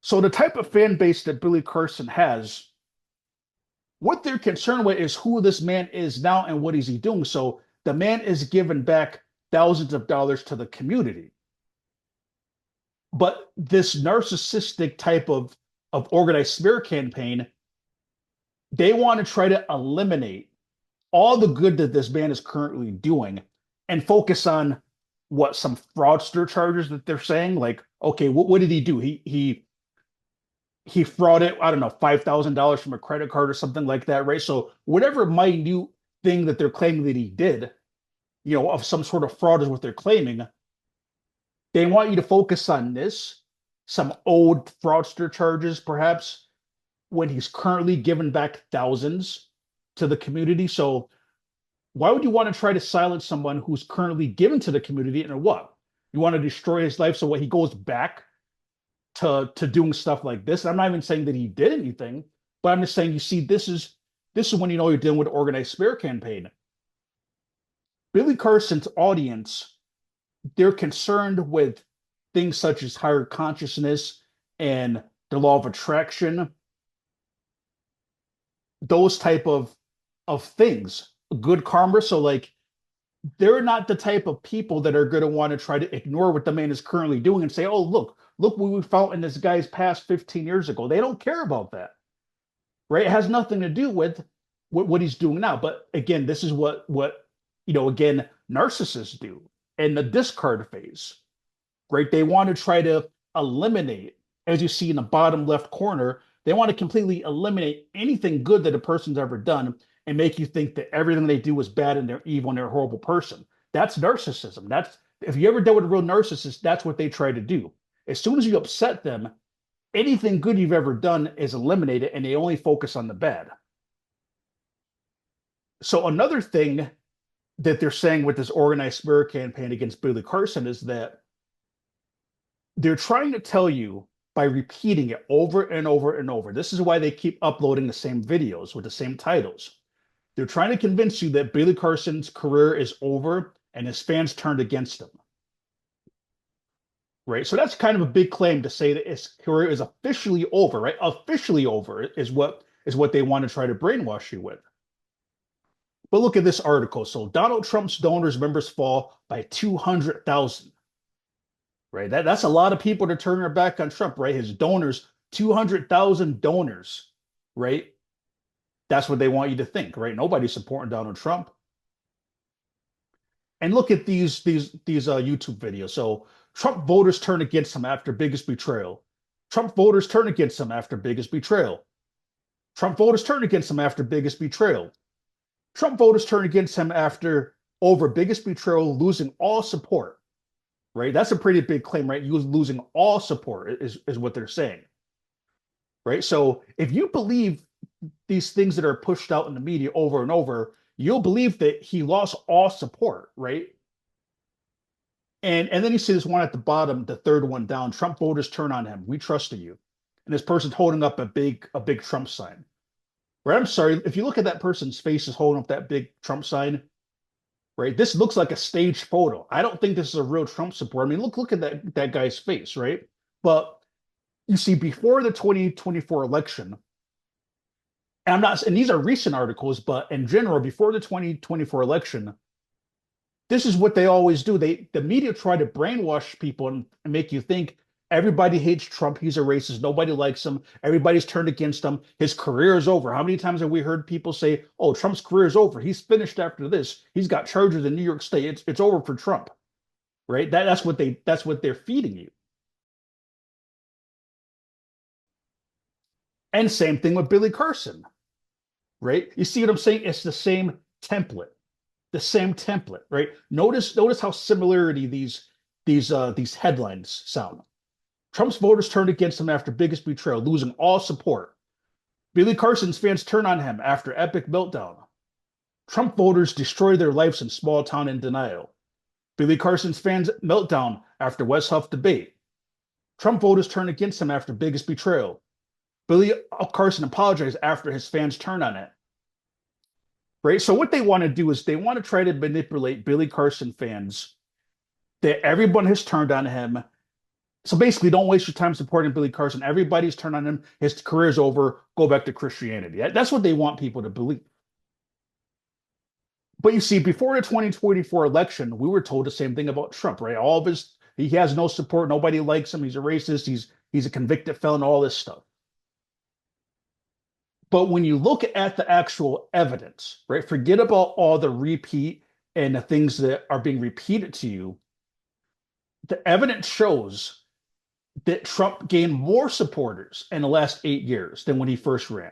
Speaker 1: So the type of fan base that Billy Carson has, what they're concerned with is who this man is now and what is he doing. So the man is giving back thousands of dollars to the community. But this narcissistic type of organized smear campaign, they want to try to eliminate all the good that this man is currently doing and focus on what some fraudster charges that they're saying. Like, okay, what did he do? He frauded, I don't know, $5,000 from a credit card or something like that, right? So whatever minute thing that they're claiming that he did, of some sort of fraud is what they're claiming. They want you to focus on this, some old fraudster charges, perhaps, when he's currently given back thousands to the community. So why would you want to try to silence someone who's currently given to the community and what? You want to destroy his life so what he goes back to doing stuff like this? I'm not even saying that he did anything, but I'm just saying, you see, this is when you know you're dealing with an organized smear campaign. Billy Carson's audience, they're concerned with things such as higher consciousness and the law of attraction, those type of things, good karma. So like they're not the type of people that are going to want to try to ignore what the man is currently doing and say, "Oh, look what we found in this guy's past 15 years ago." They don't care about that, right? It has nothing to do with what he's doing now. But again, this is what again, narcissists do in the discard phase, right? They want to try to eliminate, as you see in the bottom left corner, they want to completely eliminate anything good that a person's ever done and make you think that everything they do is bad and they're evil and they're a horrible person. That's narcissism. That's if you ever dealt with a real narcissist, that's what they try to do. As soon as you upset them, anything good you've ever done is eliminated and they only focus on the bad. So another thing that they're saying with this organized smear campaign against Billy Carson is that they're trying to tell you by repeating it over and over and over. This is why they keep uploading the same videos with the same titles. They're trying to convince you that Billy Carson's career is over and his fans turned against him. Right? So that's kind of a big claim to say that his career is officially over, right? Officially over is what they want to try to brainwash you with. But look at this article. So Donald Trump's donors members fall by 200,000. Right? That's a lot of people to turn their back on Trump, right? His donors, 200,000 donors, right? That's what they want you to think, right? Nobody's supporting Donald Trump. And look at these YouTube videos. So Trump voters turn against him after biggest betrayal. Trump voters turn against him after biggest betrayal. Trump voters turn against him after biggest betrayal. Trump voters turn against him after over biggest betrayal, losing all support. Right? That's a pretty big claim, right? You losing all support is what they're saying. Right? So if you believe these things that are pushed out in the media over and over, you'll believe that he lost all support, right? And then you see this one at the bottom, the third one down. Trump voters turn on him. We trusted you. And this person's holding up a big Trump sign. Right? I'm sorry, if you look at that person's face is holding up that big Trump sign, right? This looks like a staged photo. I don't think this is a real Trump supporter. I mean, look at that guy's face, right? But you see, before the 2024 election, and I'm not, and these are recent articles, but in general, before the 2024 election, this is what they always do. The media try to brainwash people and make you think everybody hates Trump. He's a racist. Nobody likes him. Everybody's turned against him. His career is over. How many times have we heard people say, "Oh, Trump's career is over. He's finished after this. He's got charges in New York State. It's over for Trump." Right? That's what they're feeding you. And same thing with Billy Carson. Right? You see what I'm saying? It's the same template. The same template, right? Notice how similarity these headlines sound. Trump's voters turned against him after biggest betrayal, losing all support. Billy Carson's fans turn on him after epic meltdown. Trump voters destroy their lives in small town in denial. Billy Carson's fans meltdown after West Huff debate. Trump voters turn against him after biggest betrayal. Billy Carson apologized after his fans turn on it. Right? So what they want to do is they want to try to manipulate Billy Carson fans that everyone has turned on him. So basically, don't waste your time supporting Billy Carson. Everybody's turned on him. His career's over. Go back to Christianity. That's what they want people to believe. But you see, before the 2024 election, we were told the same thing about Trump, right? He has no support. Nobody likes him. He's a racist. He's a convicted felon, all this stuff. But when you look at the actual evidence, right, forget about all the repeat and the things that are being repeated to you. The evidence shows that Trump gained more supporters in the last 8 years than when he first ran.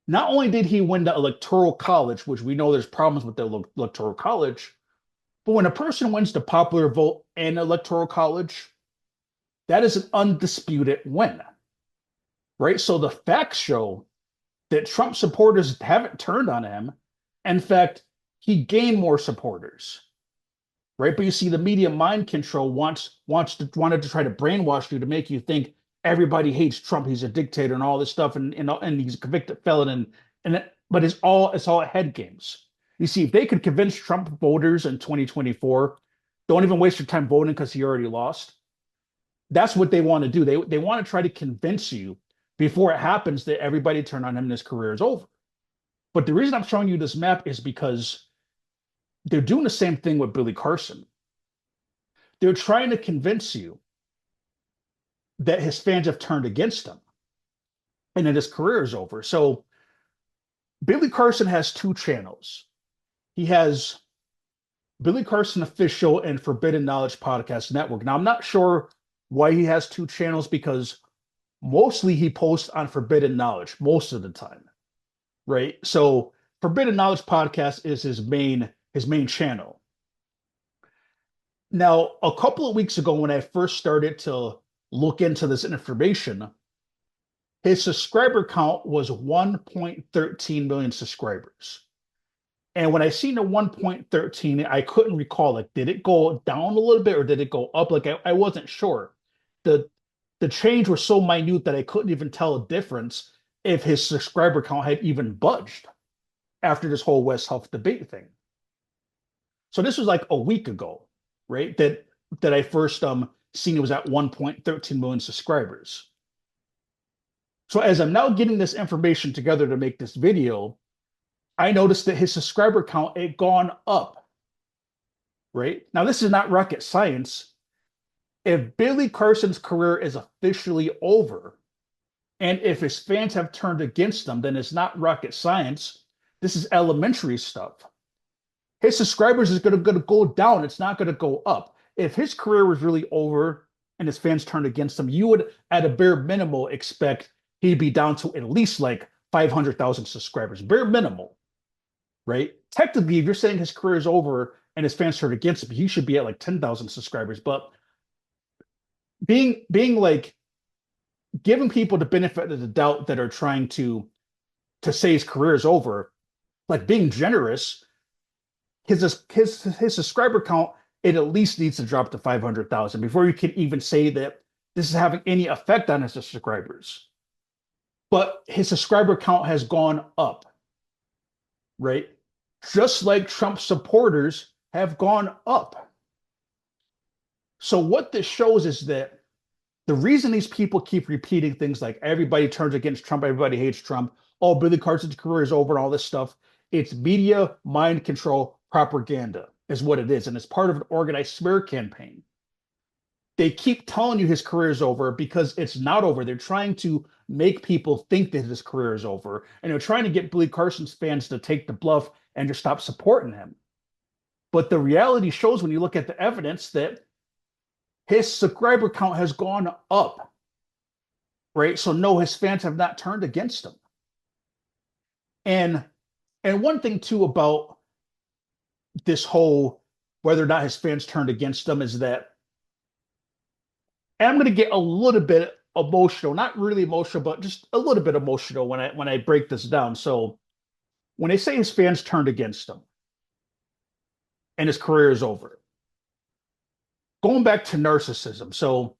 Speaker 1: Not only did he win the Electoral College, which we know there's problems with the Electoral College, but when a person wins the popular vote and Electoral College, that is an undisputed win. Right? So the facts show that Trump supporters haven't turned on him. In fact, he gained more supporters. Right? But you see, the media mind control wanted to try to brainwash you to make you think everybody hates Trump. He's a dictator and all this stuff, and he's a convicted felon, but it's all head games. You see, if they could convince Trump voters in 2024, don't even waste your time voting because he already lost. That's what they want to do. They want to try to convince you before it happens that everybody turn on him and his career is over. But the reason I'm showing you this map is because they're doing the same thing with Billy Carson. They're trying to convince you that his fans have turned against him and that his career is over. So Billy Carson has two channels. He has Billy Carson Official and Forbidden Knowledge Podcast Network. Now, I'm not sure why he has two channels because mostly he posts on Forbidden Knowledge most of the time, right? So Forbidden Knowledge Podcast is his main channel. Now, a couple of weeks ago, when I first started to look into this information, his subscriber count was 1.13 million subscribers. And when I seen the 1.13, I couldn't recall, like, did it go down a little bit or did it go up? Like, I wasn't sure. The change was so minute that I couldn't even tell a difference if his subscriber count had even budged after this whole West Health debate thing. So this was like a week ago, right? That I first seen it was at 1.13 million subscribers. So as I'm now getting this information together to make this video, I noticed that his subscriber count had gone up, right? Now, this is not rocket science. If Billy Carson's career is officially over, and if his fans have turned against him, then it's not rocket science. This is elementary stuff. His subscribers is going to go down. It's not going to go up. If his career was really over and his fans turned against him, you would, at a bare minimal, expect he'd be down to at least like 500,000 subscribers, bare minimal, right? Technically, if you're saying his career is over and his fans turned against him, he should be at like 10,000 subscribers. But being like giving people the benefit of the doubt that are trying to say his career is over, like being generous, his subscriber count, it at least needs to drop to 500,000 before you can even say that this is having any effect on his subscribers. But his subscriber count has gone up, right? Just like Trump supporters have gone up. So what this shows is that the reason these people keep repeating things like everybody turns against Trump, everybody hates Trump, oh, Billy Carson's career is over and all this stuff, it's media mind control propaganda is what it is. And it's part of an organized smear campaign. They keep telling you his career is over because it's not over. They're trying to make people think that his career is over. And they're trying to get Billy Carson's fans to take the bluff and just stop supporting him. But the reality shows when you look at the evidence that his subscriber count has gone up, right? So no, his fans have not turned against him. And one thing too about this whole whether or not his fans turned against him is that, and I'm going to get a little bit emotional, not really emotional, but just a little bit emotional when I break this down. So when they say his fans turned against him and his career is over, going back to narcissism. So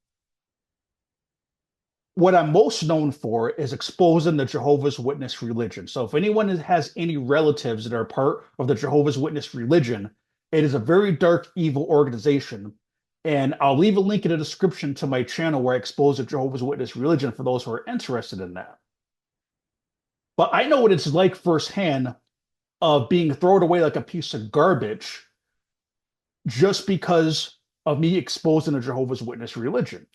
Speaker 1: what I'm most known for is exposing the Jehovah's Witness religion. So if anyone has any relatives that are part of the Jehovah's Witness religion, it is a very dark, evil organization. And I'll leave a link in the description to my channel where I expose the Jehovah's Witness religion for those who are interested in that. But I know what it's like firsthand of being thrown away like a piece of garbage just because of me exposing the Jehovah's Witness religion.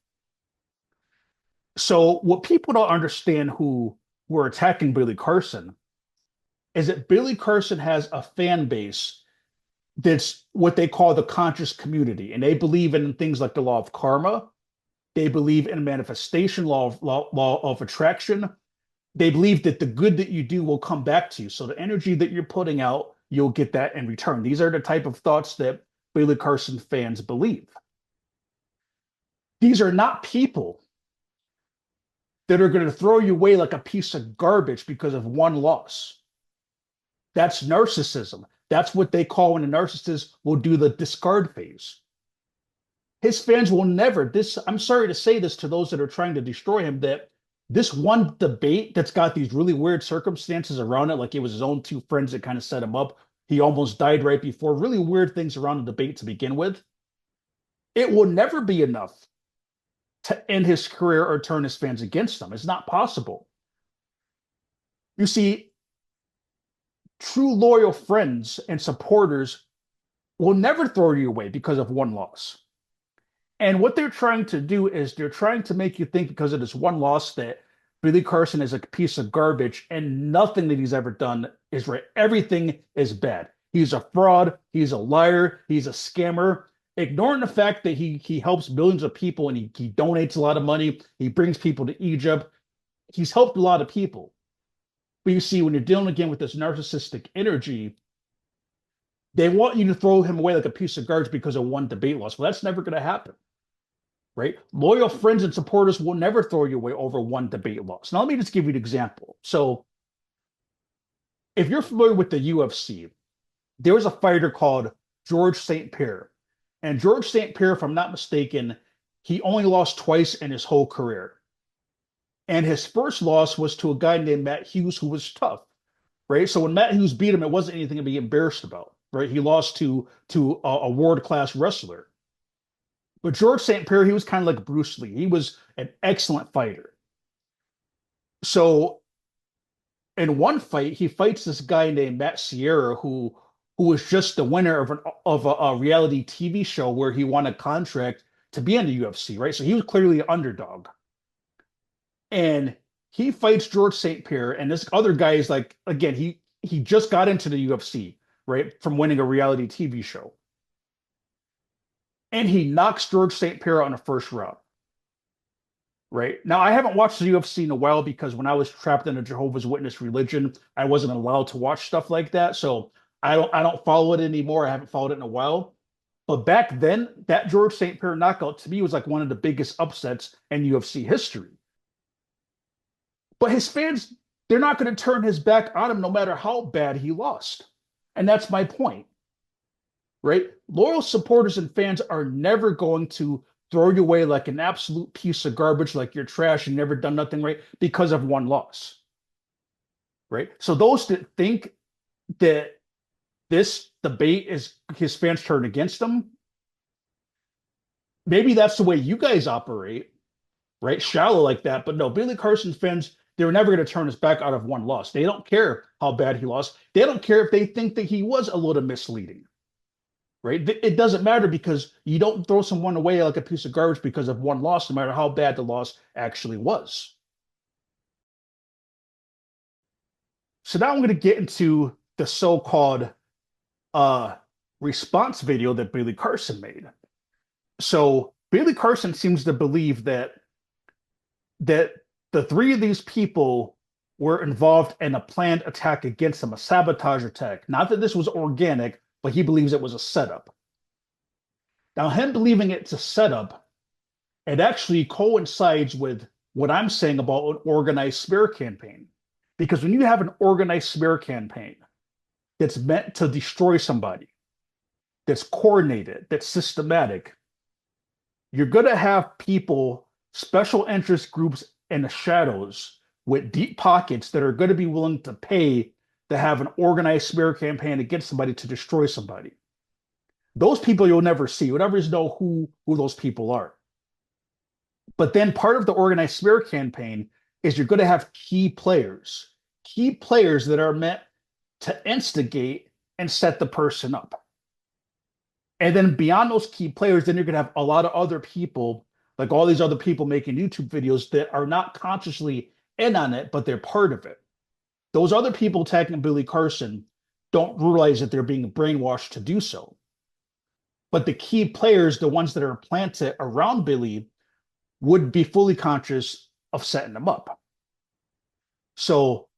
Speaker 1: So what people don't understand who were attacking Billy Carson is that Billy Carson has a fan base that's what they call the conscious community. And they believe in things like the law of karma. They believe in manifestation, law of attraction. They believe that the good that you do will come back to you. So the energy that you're putting out, you'll get that in return. These are the type of thoughts that Billy Carson fans believe. These are not people that are going to throw you away like a piece of garbage because of one loss. That's narcissism. That's what they call when a narcissist will do the discard phase. His fans will never, I'm sorry to say this to those that are trying to destroy him, that this one debate that's got these really weird circumstances around it, like it was his own two friends that kind of set him up, He almost died right before. Really weird things around the debate to begin with. It will never be enough to end his career or turn his fans against him. It's not possible. You see, true loyal friends and supporters will never throw you away because of one loss. And what they're trying to do is they're trying to make you think because of this one loss that Billy Carson is a piece of garbage and nothing that he's ever done is right. Everything is bad. He's a fraud. He's a liar. He's a scammer. Ignoring the fact that he helps millions of people and he donates a lot of money. He brings people to Egypt. He's helped a lot of people. But you see, when you're dealing again with this narcissistic energy, they want you to throw him away like a piece of garbage because of one debate loss. Well, that's never going to happen, right? Loyal friends and supporters will never throw you away over one debate loss. Now, let me just give you an example. So, if you're familiar with the UFC, there was a fighter called George St. Pierre. And George St. Pierre, if I'm not mistaken, he only lost twice in his whole career. And his first loss was to a guy named Matt Hughes, who was tough, right? So when Matt Hughes beat him, it wasn't anything to be embarrassed about, right? He lost to a world-class wrestler. But George St. Pierre, he was kind of like Bruce Lee. He was an excellent fighter. So in one fight, he fights this guy named Matt Sierra, who was just the winner of a reality TV show where he won a contract to be in the UFC, right? So he was clearly an underdog. And he fights George St. Pierre, and this other guy is like, again, he just got into the UFC, right, from winning a reality TV show. And he knocks George St. Pierre out in the first round. Right. Now, I haven't watched the UFC in a while because when I was trapped in a Jehovah's Witness religion, I wasn't allowed to watch stuff like that. So I don't follow it anymore. I haven't followed it in a while. But back then, that George St. Pierre knockout to me was like one of the biggest upsets in UFC history. But his fans, they're not going to turn his back on him no matter how bad he lost. And that's my point. Right? Loyal supporters and fans are never going to throw you away like an absolute piece of garbage, like you're trash and never done nothing right because of one loss. Right? So those that think that this debate is his fans turn against him, maybe that's the way you guys operate, right? Shallow like that. But no, Billy Carson's fans, they're never going to turn his back out of one loss. They don't care how bad he lost. They don't care if they think that he was a little misleading. Right? It doesn't matter because you don't throw someone away like a piece of garbage because of one loss, no matter how bad the loss actually was. So now I'm going to get into the so-called response video that Billy Carson made. So Billy Carson seems to believe that the three of these people were involved in a planned attack against him, a sabotage attack. Not that this was organic, but he believes it was a setup. Now, him believing it's a setup, it actually coincides with what I'm saying about an organized smear campaign. Because when you have an organized smear campaign that's meant to destroy somebody, that's coordinated, that's systematic, you're going to have people, special interest groups in the shadows with deep pockets that are going to be willing to pay to have an organized smear campaign against somebody to destroy somebody. Those people you'll never see. You'll never know who those people are. But then part of the organized smear campaign is you're going to have key players that are meant to instigate and set the person up. And then beyond those key players, then you're going to have a lot of other people, like all these other people making YouTube videos that are not consciously in on it, but they're part of it. Those other people attacking Billy Carson don't realize that they're being brainwashed to do so. But the key players, the ones that are planted around Billy, would be fully conscious of setting them up. So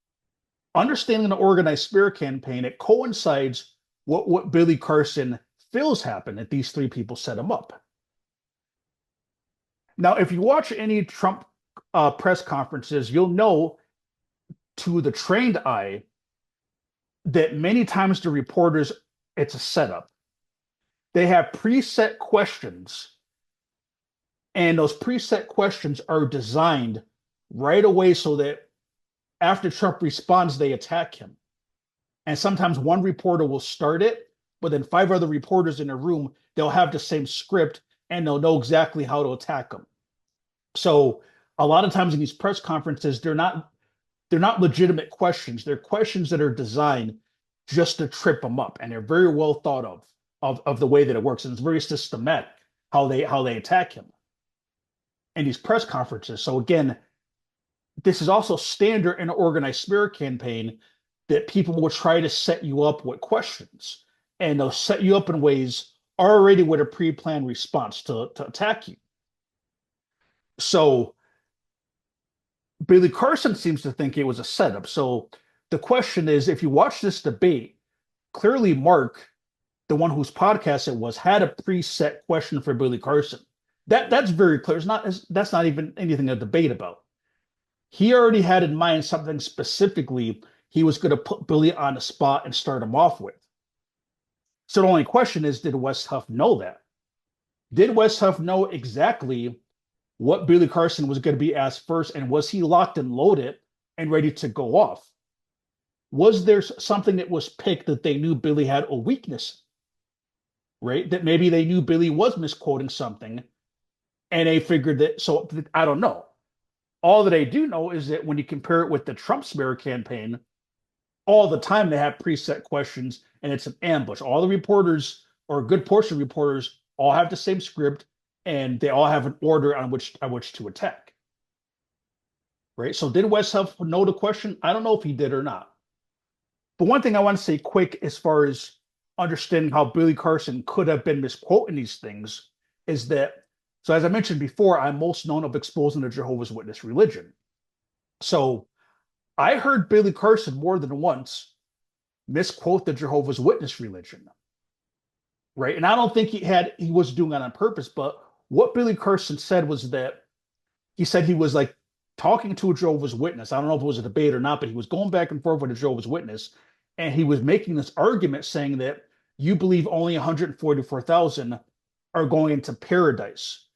Speaker 1: understanding the organized smear campaign, it coincides what Billy Carson feels happened that these three people set him up. Now, if you watch any Trump press conferences, you'll know to the trained eye that many times the reporters, it's a setup. They have preset questions, and those preset questions are designed right away so that after Trump responds, they attack him. And sometimes one reporter will start it, but then five other reporters in a room, they'll have the same script and they'll know exactly how to attack them. So a lot of times in these press conferences, they're not legitimate questions. They're questions that are designed just to trip them up, and they're very well thought of the way that it works, and it's very systematic how they attack him in these press conferences. So again, this is also standard in an organized smear campaign that people will try to set you up with questions, and they'll set you up in ways already with a pre-planned response to attack you. So Billy Carson seems to think it was a setup. So the question is, if you watch this debate, clearly Mark, the one whose podcast it was, had a preset question for Billy Carson. That's very clear. That's not even anything to debate about. He already had in mind something specifically he was going to put Billy on the spot and start him off with. So the only question is, did Wes Huff know that? Did Wes Huff know exactly what Billy Carson was going to be asked first, and was he locked and loaded and ready to go off? Was there something that was picked that they knew Billy had a weakness, right? That maybe they knew Billy was misquoting something, and they figured that. So I don't know. All that I do know is that when you compare it with the Trump smear campaign, all the time they have preset questions, and it's an ambush. All the reporters, or a good portion of reporters, all have the same script, and they all have an order on which to attack. Right? So did Wes Huff know the question? I don't know if he did or not. But one thing I want to say quick, as far as understanding how Billy Carson could have been misquoting these things, is that, so as I mentioned before, I'm most known of exposing the Jehovah's Witness religion. So I heard Billy Carson more than once misquote the Jehovah's Witness religion. Right? And I don't think he was doing that on purpose, but what Billy Carson said was that he said he was like talking to a Jehovah's Witness. I don't know if it was a debate or not, but he was going back and forth with a Jehovah's Witness, and he was making this argument saying that you believe only 144,000 are going into paradise,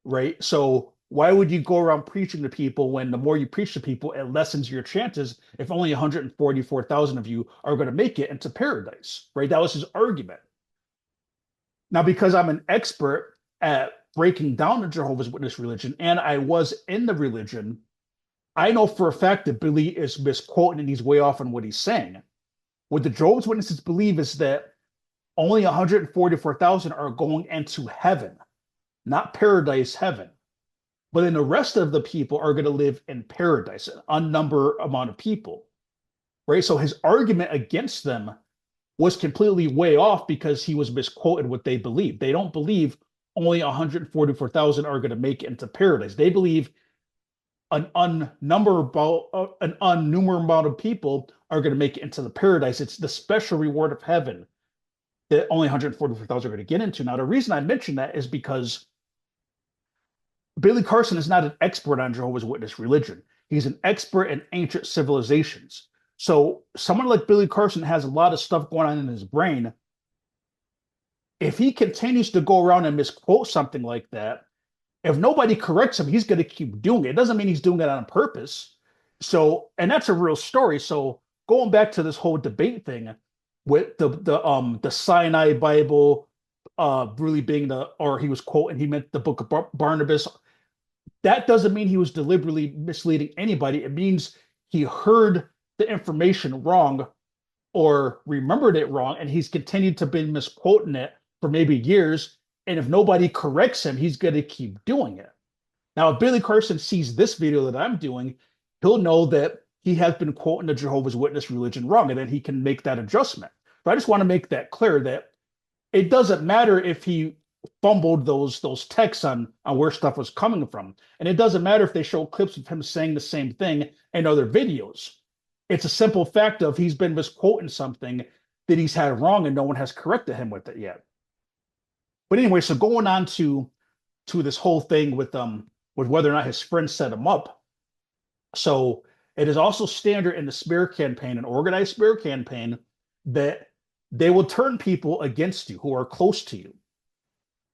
Speaker 1: right? So why would you go around preaching to people when the more you preach to people, it lessens your chances if only 144,000 of you are going to make it into paradise, right? That was his argument. Now, because I'm an expert at breaking down the Jehovah's Witness religion, and I was in the religion, I know for a fact that Billy is misquoting and he's way off on what he's saying. What the Jehovah's Witnesses believe is that only 144,000 are going into heaven, not paradise, heaven. But then the rest of the people are going to live in paradise, an unnumbered amount of people, right? So his argument against them was completely way off because he was misquoted what they believe. They don't believe only 144,000 are going to make it into paradise. They believe an unnumbered amount of people are going to make it into the paradise. It's the special reward of heaven that only 144,000 are going to get into. Now, the reason I mention that is because Billy Carson is not an expert on Jehovah's Witness religion. He's an expert in ancient civilizations. So someone like Billy Carson has a lot of stuff going on in his brain. If he continues to go around and misquote something like that, if nobody corrects him, he's going to keep doing it. It doesn't mean he's doing it on purpose. So, and that's a real story. So going back to this whole debate thing with the Sinai Bible really being or he was quoting, he meant the book of Barnabas. That doesn't mean he was deliberately misleading anybody. It means he heard the information wrong or remembered it wrong, and he's continued to be misquoting it for maybe years. And if nobody corrects him, he's going to keep doing it. Now, if Billy Carson sees this video that I'm doing, he'll know that he has been quoting the Jehovah's Witness religion wrong, and then he can make that adjustment. But I just want to make that clear that it doesn't matter if he fumbled those texts on where stuff was coming from. And it doesn't matter if they show clips of him saying the same thing in other videos. It's a simple fact of he's been misquoting something that he's had wrong and no one has corrected him with it yet. But anyway, so going on to this whole thing with whether or not his friends set him up. So it is also standard in the smear campaign, an organized smear campaign, that they will turn people against you who are close to you.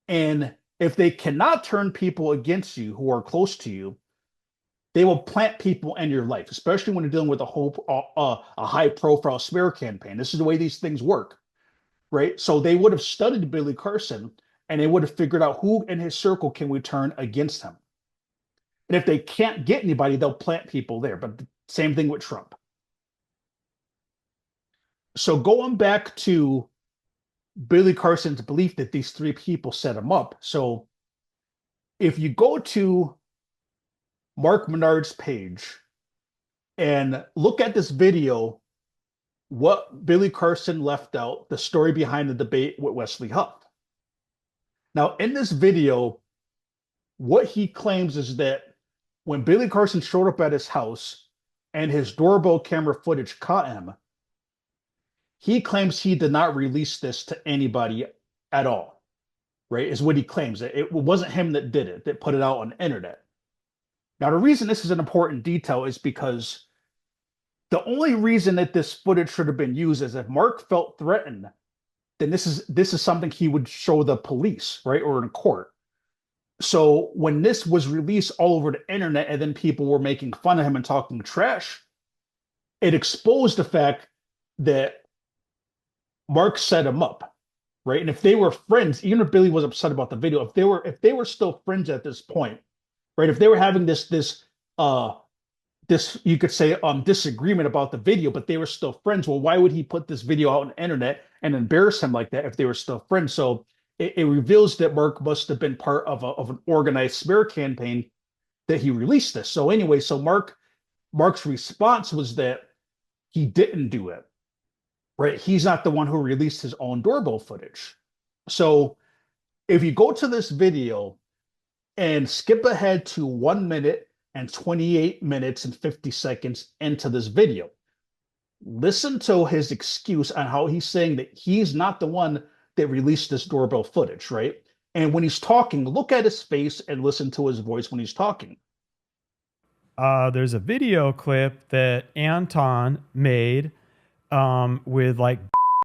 Speaker 1: And if they cannot turn people against you who are close to you, they will plant people in your life, especially when you're dealing with a high profile smear campaign. This is the way these things work, right? So they would have studied Billy Carson and they would have figured out who in his circle can we turn against him. And if they can't get anybody, they'll plant people there. But the same thing with Trump. So going back to Billy Carson's belief that these three people set him up. So if you go to Mark Menard's page and look at this video, what Billy Carson left out, the story behind the debate with Wesley Huff. Now, in this video, what he claims is that when Billy Carson showed up at his house and his doorbell camera footage caught him, he claims he did not release this to anybody at all, right? Is what he claims. It wasn't him that did it, that put it out on the internet. Now, the reason this is an important detail is because the only reason that this footage should have been used is if Mark felt threatened, then this is something he would show the police, right, or in court. So when this was released all over the internet and then people were making fun of him and talking trash, it exposed the fact that Mark set him up, right? And if they were friends, even if Billy was upset about the video, if they were still friends at this point, right? If they were having this you could say disagreement about the video, but they were still friends. Well, why would he put this video out on the internet and embarrass him like that if they were still friends? So it reveals that Mark must have been part of an organized smear campaign that he released this. So anyway, so Mark's response was that he didn't do it, right? He's not the one who released his own doorbell footage. So if you go to this video and skip ahead to 1 minute and 28 minutes and 50 seconds into this video, listen to his excuse on how he's saying that he's not the one that released this doorbell footage, right? And when he's talking, look at his face and listen to his voice when he's talking.
Speaker 2: There's a video clip that Anton made with like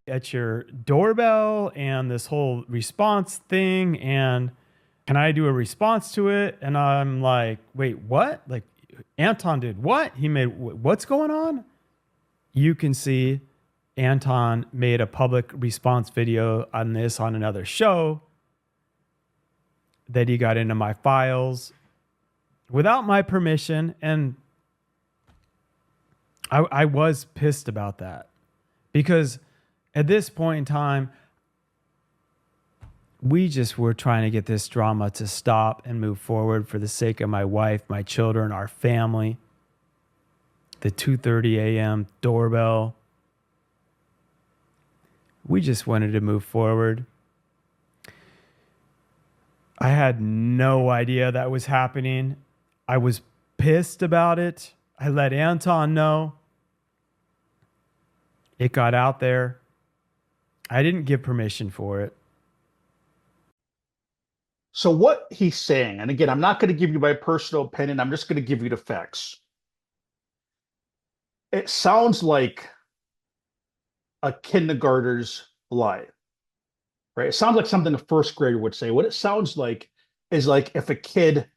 Speaker 2: at your doorbell and this whole response thing. And can I do a response to it? And I'm like, wait, what? Like Anton did what? He made what's going on? You can see Anton made a public response video on this on another show that he got into my files without my permission. And I was pissed about that because at this point in time, we just were trying to get this drama to stop and move forward for the sake of my wife, my children, our family. The 2:30 a.m. doorbell. We just wanted to move forward. I had no idea that was happening. I was pissed about it. I let Anton know. It got out there. I didn't give permission for it.
Speaker 1: So what he's saying, and again, I'm not going to give you my personal opinion, I'm just going to give you the facts. It sounds like a kindergartner's lie, right? It sounds like something a first grader would say. What it sounds like is like if a kid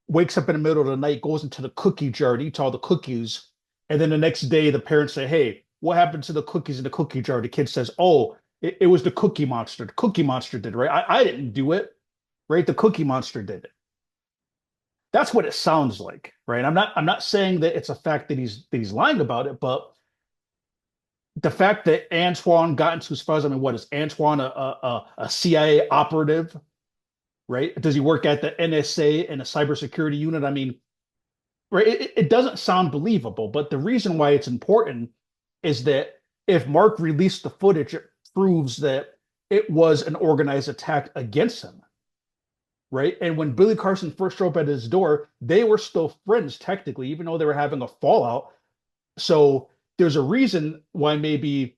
Speaker 1: wakes up in the middle of the night, goes into the cookie jar and eats all the cookies, and then the next day the parents say, "Hey, what happened to the cookies in the cookie jar?" The kid says, "Oh, it was the Cookie Monster. The Cookie Monster did it, right? I didn't do it, right? The Cookie Monster did it." That's what it sounds like, right? I'm not saying that it's a fact that he's lying about it, but the fact that Antoine got into his files, I mean, what is Antoine a CIA operative, right? Does he work at the NSA in a cybersecurity unit? I mean, right? It doesn't sound believable, but the reason why it's important is that if Mark released the footage, it proves that it was an organized attack against him, right? And when Billy Carson first showed up at his door, they were still friends technically, even though they were having a fallout. So there's a reason why maybe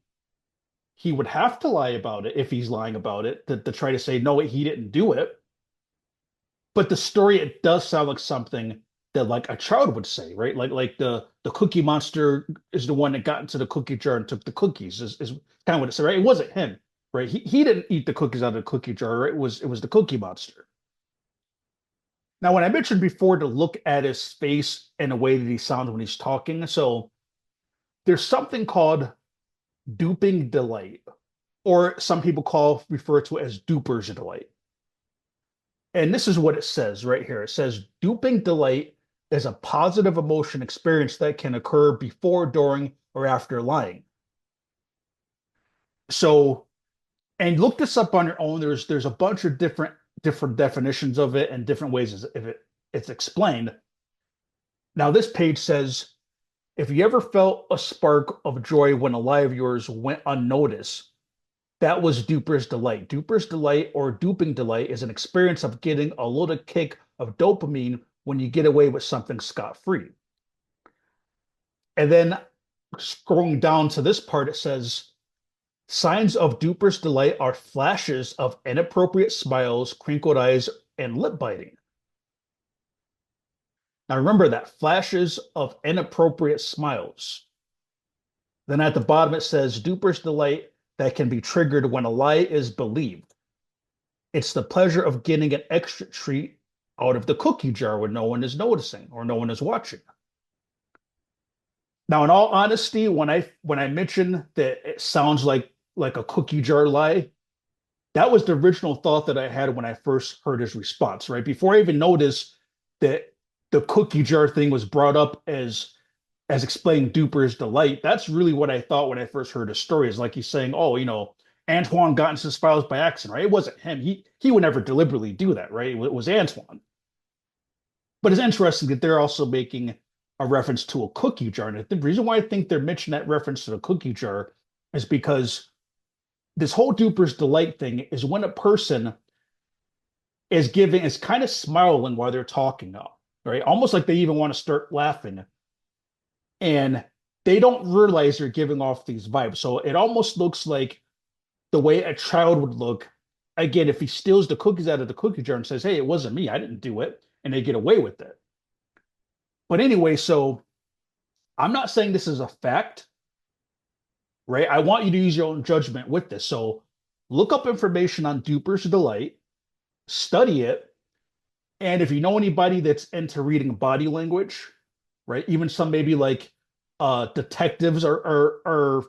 Speaker 1: he would have to lie about it if he's lying about it, to try to say, no, he didn't do it. But the story, it does sound like something that like a child would say, right? Like the Cookie Monster is the one that got into the cookie jar and took the cookies is kind of what it said, right? It wasn't him, right? He didn't eat the cookies out of the cookie jar, right? It was the Cookie Monster. Now, when I mentioned before to look at his face and the way that he sounds when he's talking, so there's something called duping delight, or some people refer to it as duper's delight. And this is what it says right here. It says duping delight is a positive emotion experience that can occur before, during, or after lying. So, and look this up on your own. There's a bunch of different definitions of it and different ways it's explained. Now, this page says if you ever felt a spark of joy when a lie of yours went unnoticed, that was duper's delight. Duper's delight or duping delight is an experience of getting a little kick of dopamine when you get away with something scot-free. And then scrolling down to this part, it says signs of duper's delight are flashes of inappropriate smiles, crinkled eyes, and lip biting. Now remember that flashes of inappropriate smiles. Then at the bottom it says duper's delight that can be triggered when a lie is believed. It's the pleasure of getting an extra treat out of the cookie jar when no one is noticing or no one is watching. Now, in all honesty, when I mentioned that it sounds like a cookie jar lie, that was the original thought that I had when I first heard his response, right? Before I even noticed that the cookie jar thing was brought up as explaining Duper's delight. That's really what I thought when I first heard his story. Is like he's saying, "Oh, Antoine got into his files by accident, right? It wasn't him. He would never deliberately do that, right? It was Antoine." But it's interesting that they're also making a reference to a cookie jar. And the reason why I think they're mentioning that reference to the cookie jar is because this whole Duper's delight thing is when a person is kind of smiling while they're talking now, right? Almost like they even want to start laughing. And they don't realize they're giving off these vibes. So it almost looks like the way a child would look, again, if he steals the cookies out of the cookie jar and says, "Hey, it wasn't me, I didn't do it," and they get away with it. But anyway, so I'm not saying this is a fact, right? I want you to use your own judgment with this. So look up information on Duper's Delight, study it, and if you know anybody that's into reading body language, right? Even some maybe like detectives are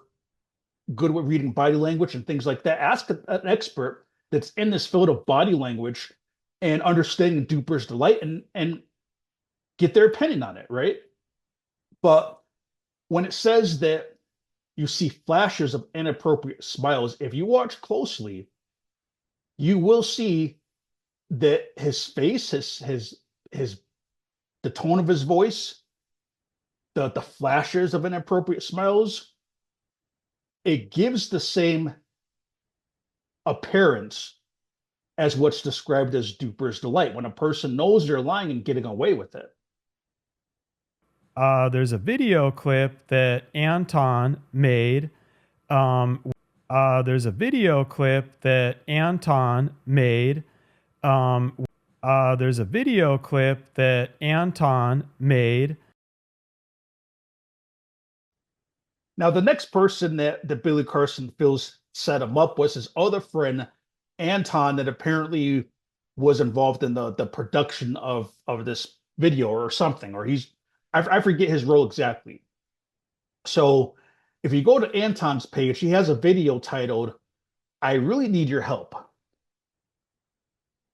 Speaker 1: good with reading body language and things like that. Ask an expert that's in this field of body language and understanding Duper's Delight and get their opinion on it, right? But when it says that you see flashes of inappropriate smiles, if you watch closely, you will see that his face, his the tone of his voice, the flashes of inappropriate smiles, it gives the same appearance as what's described as Duper's Delight when a person knows they're lying and getting away with it.
Speaker 2: There's a video clip that Anton made. Um, there's a video clip that Anton made. Um, there's a video clip that Anton made.
Speaker 1: Now, the next person that Billy Carson feels set him up was his other friend, Anton, that apparently was involved in the production of this video or something, or I forget his role exactly. So if you go to Anton's page, he has a video titled, "I Really Need Your Help."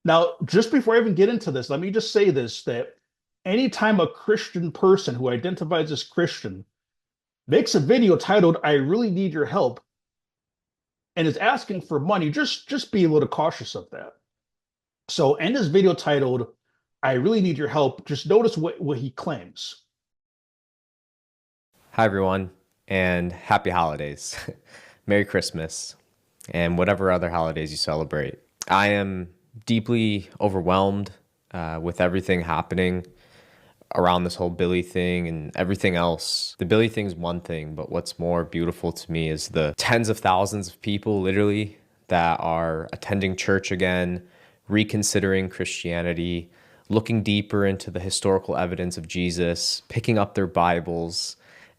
Speaker 1: Now, just before I even get into this, let me just say this that anytime a Christian person who identifies as Christian makes a video titled "I Really Need Your Help" and is asking for money, just be a little cautious of that. So in this video titled "I Really Need Your Help," just notice what he claims.
Speaker 3: Hi, everyone, and happy holidays. Merry Christmas, and whatever other holidays you celebrate. I am deeply overwhelmed with everything happening around this whole Billy thing and everything else. The Billy thing's one thing, but what's more beautiful to me is the tens of thousands of people, literally, that are attending church again, reconsidering Christianity, looking deeper into the historical evidence of Jesus, picking up their Bibles,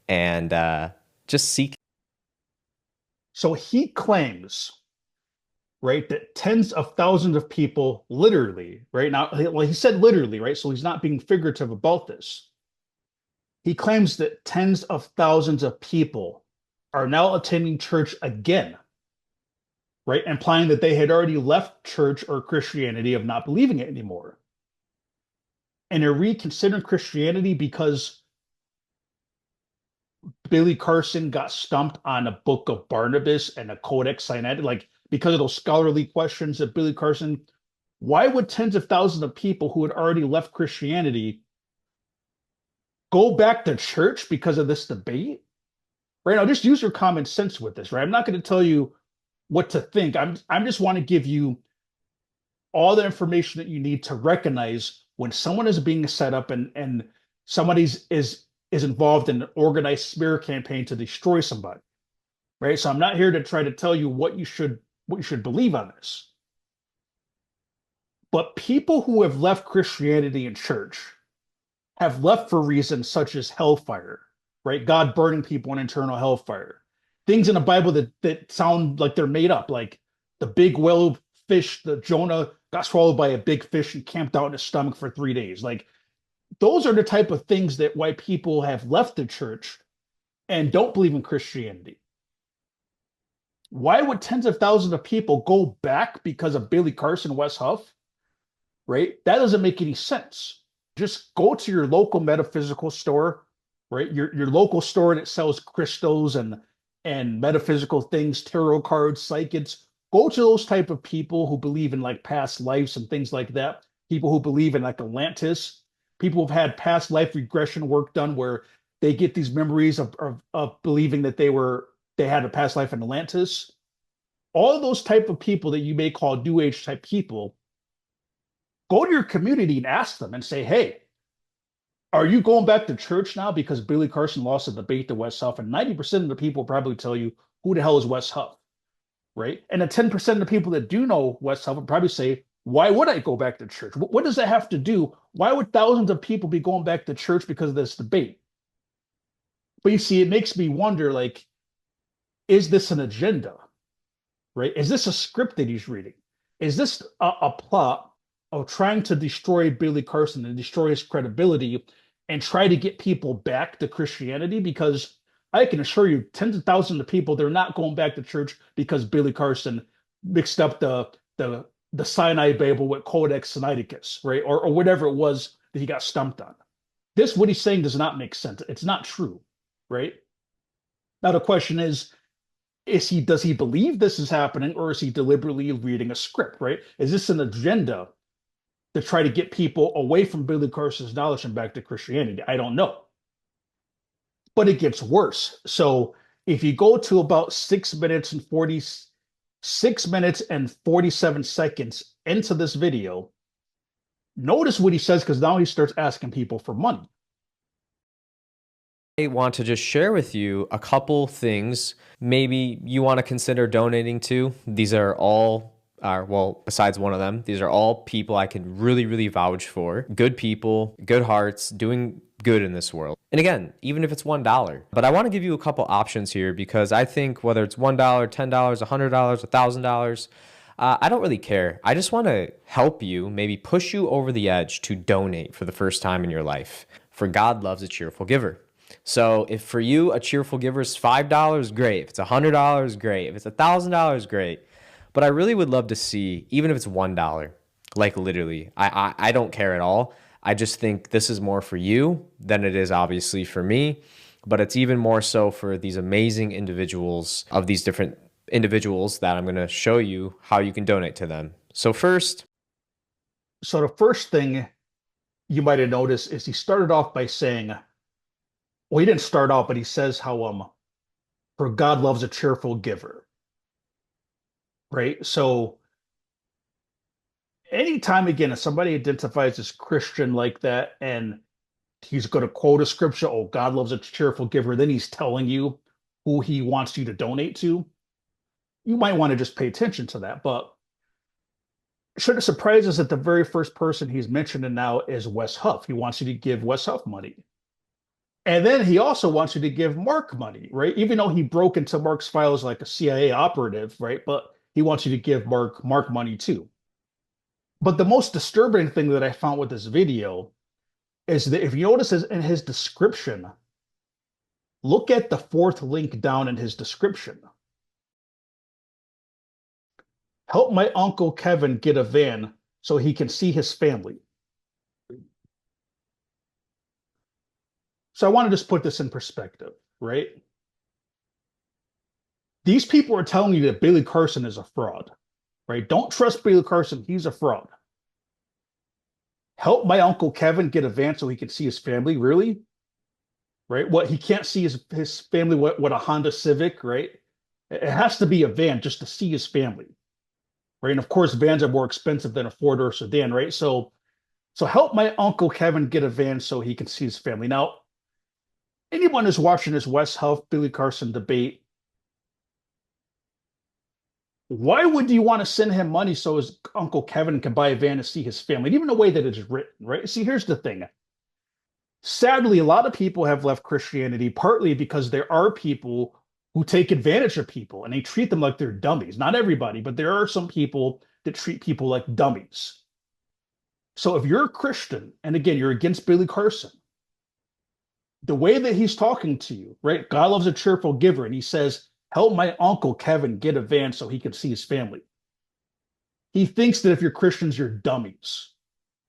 Speaker 3: and just seek.
Speaker 1: So he claims right? That tens of thousands of people, literally, right? Now, well, he said literally, right? So he's not being figurative about this. He claims that tens of thousands of people are now attending church again, right? Implying that they had already left church or Christianity of not believing it anymore. And they're reconsidering Christianity because Billy Carson got stumped on a book of Barnabas and a Codex Sinaiticus, like because of those scholarly questions that Billy Carson. Why would tens of thousands of people who had already left Christianity go back to church because of this debate? Right now, just use your common sense with this, right? I'm not going to tell you what to think. I'm just want to give you all the information that you need to recognize when someone is being set up and somebody's is involved in an organized smear campaign to destroy somebody, right? So I'm not here to try to tell you what you should believe on this. But people who have left Christianity and church have left for reasons such as hellfire, right? God burning people in eternal hellfire. Things in the Bible that sound like they're made up, like the big whale fish, the Jonah got swallowed by a big fish and camped out in his stomach for 3 days. Like those are the type of things that why people have left the church and don't believe in Christianity. Why would tens of thousands of people go back because of Billy Carson, Wes Huff? Right? That doesn't make any sense. Just go to your local metaphysical store, right? Your local store that sells crystals and metaphysical things, tarot cards, psychics. Go to those type of people who believe in like past lives and things like that. People who believe in like Atlantis. People who've had past life regression work done where they get these memories of believing that they had a past life in Atlantis. All of those type of people that you may call New Age type people, go to your community and ask them and say, hey, are you going back to church now because Billy Carson lost a debate to Wes Huff? And 90% of the people probably tell you, who the hell is Wes Huff? Right? And the 10% of the people that do know Wes Huff would probably say, why would I go back to church? What does that have to do? Why would thousands of people be going back to church because of this debate? But you see, it makes me wonder, like, is this an agenda? Right? Is this a script that he's reading? Is this a plot of trying to destroy Billy Carson and destroy his credibility and try to get people back to Christianity? Because I can assure you, tens of thousands of people, they're not going back to church because Billy Carson mixed up the Sinai Bible with Codex Sinaiticus, right? Or whatever it was that he got stumped on. This, what he's saying, does not make sense. It's not true, right? Now the question is does he believe this is happening, or is he deliberately reading a script, right? Is this an agenda to try to get people away from Billy Carson's knowledge and back to Christianity? I don't know. But it gets worse. So if you go to about 6 minutes and 47 seconds into this video, notice what he says, because now he starts asking people for money.
Speaker 3: I want to just share with you a couple things maybe you want to consider donating to. These are all, well, besides one of them, these are all people I can really, really vouch for. Good people, good hearts, doing good in this world. And again, even if it's $1. But I want to give you a couple options here because I think whether it's $1, $10, $100, $1,000, I don't really care. I just want to help you, maybe push you over the edge to donate for the first time in your life. For God loves a cheerful giver. So if for you a cheerful giver is $5, great. If it's $100, great. If it's $1,000, great. But I really would love to see, even if it's $1, like literally, I don't care at all. I just think this is more for you than it is obviously for me, but it's even more so for these amazing individuals of these different individuals that I'm going to show you how you can donate to them. So
Speaker 1: the first thing you might have noticed is he started off by saying, well, he didn't start out, but he says how for God loves a cheerful giver. Right? So anytime again, if somebody identifies as Christian like that and he's going to quote a scripture, oh, God loves a cheerful giver, then he's telling you who he wants you to donate to, you might want to just pay attention to that. But should it surprise us that the very first person he's mentioning now is Wes Huff? He wants you to give Wes Huff money. And then he also wants you to give Mark money, right? Even though he broke into Mark's files like a CIA operative, right? But he wants you to give Mark money too. But the most disturbing thing that I found with this video is that if you notice in his description, look at the fourth link down in his description. Help my Uncle Kevin get a van so he can see his family. So I want to just put this in perspective, right? These people are telling you that Billy Carson is a fraud, right? Don't trust Billy Carson. He's a fraud. Help my Uncle Kevin get a van so he can see his family. Really? Right? What, he can't see his family, what a Honda Civic, right? It has to be a van just to see his family. Right. And of course, vans are more expensive than a four-door sedan, right? So help my Uncle Kevin get a van so he can see his family. Now, anyone who's watching this Wes Huff, Billy Carson debate, why would you want to send him money so his Uncle Kevin can buy a van to see his family? And even the way that it's written, right? See, here's the thing. Sadly, a lot of people have left Christianity partly because there are people who take advantage of people and they treat them like they're dummies. Not everybody, but there are some people that treat people like dummies. So if you're a Christian, and again, you're against Billy Carson, the way that he's talking to you, right? God loves a cheerful giver, and he says, help my Uncle Kevin get a van so he can see his family. He thinks that if you're Christians, you're dummies,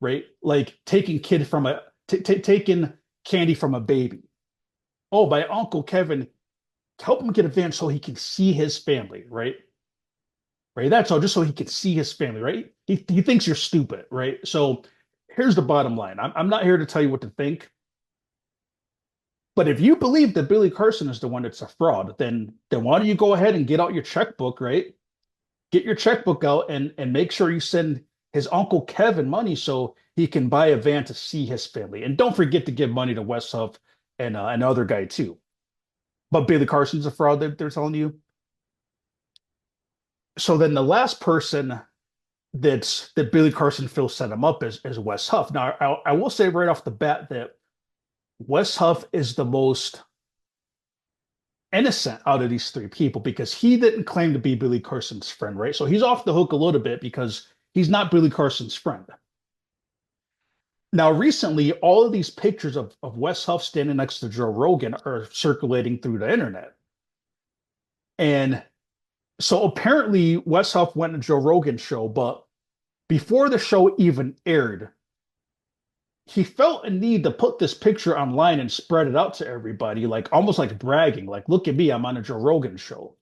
Speaker 1: right? Like taking taking candy from a baby. Oh, my Uncle Kevin, help him get a van so he can see his family, right? Right. That's all, just so he can see his family, right? He thinks you're stupid, right? So here's the bottom line. I'm not here to tell you what to think. But if you believe that Billy Carson is the one that's a fraud, then why don't you go ahead and get out your checkbook, right? Get your checkbook out and make sure you send his Uncle Kevin money so he can buy a van to see his family. And don't forget to give money to Wes Huff and another guy too. But Billy Carson's a fraud, they're telling you. So then the last person that Billy Carson feels set him up is Wes Huff. Now I will say right off the bat that Wes Huff is the most innocent out of these three people because he didn't claim to be Billy Carson's friend, right? So he's off the hook a little bit because he's not Billy Carson's friend. Now, recently, all of these pictures of Wes Huff standing next to Joe Rogan are circulating through the internet. And so apparently, Wes Huff went to Joe Rogan's show, but before the show even aired, he felt a need to put this picture online and spread it out to everybody, like almost like bragging, like, look at me, I'm on a Joe Rogan show.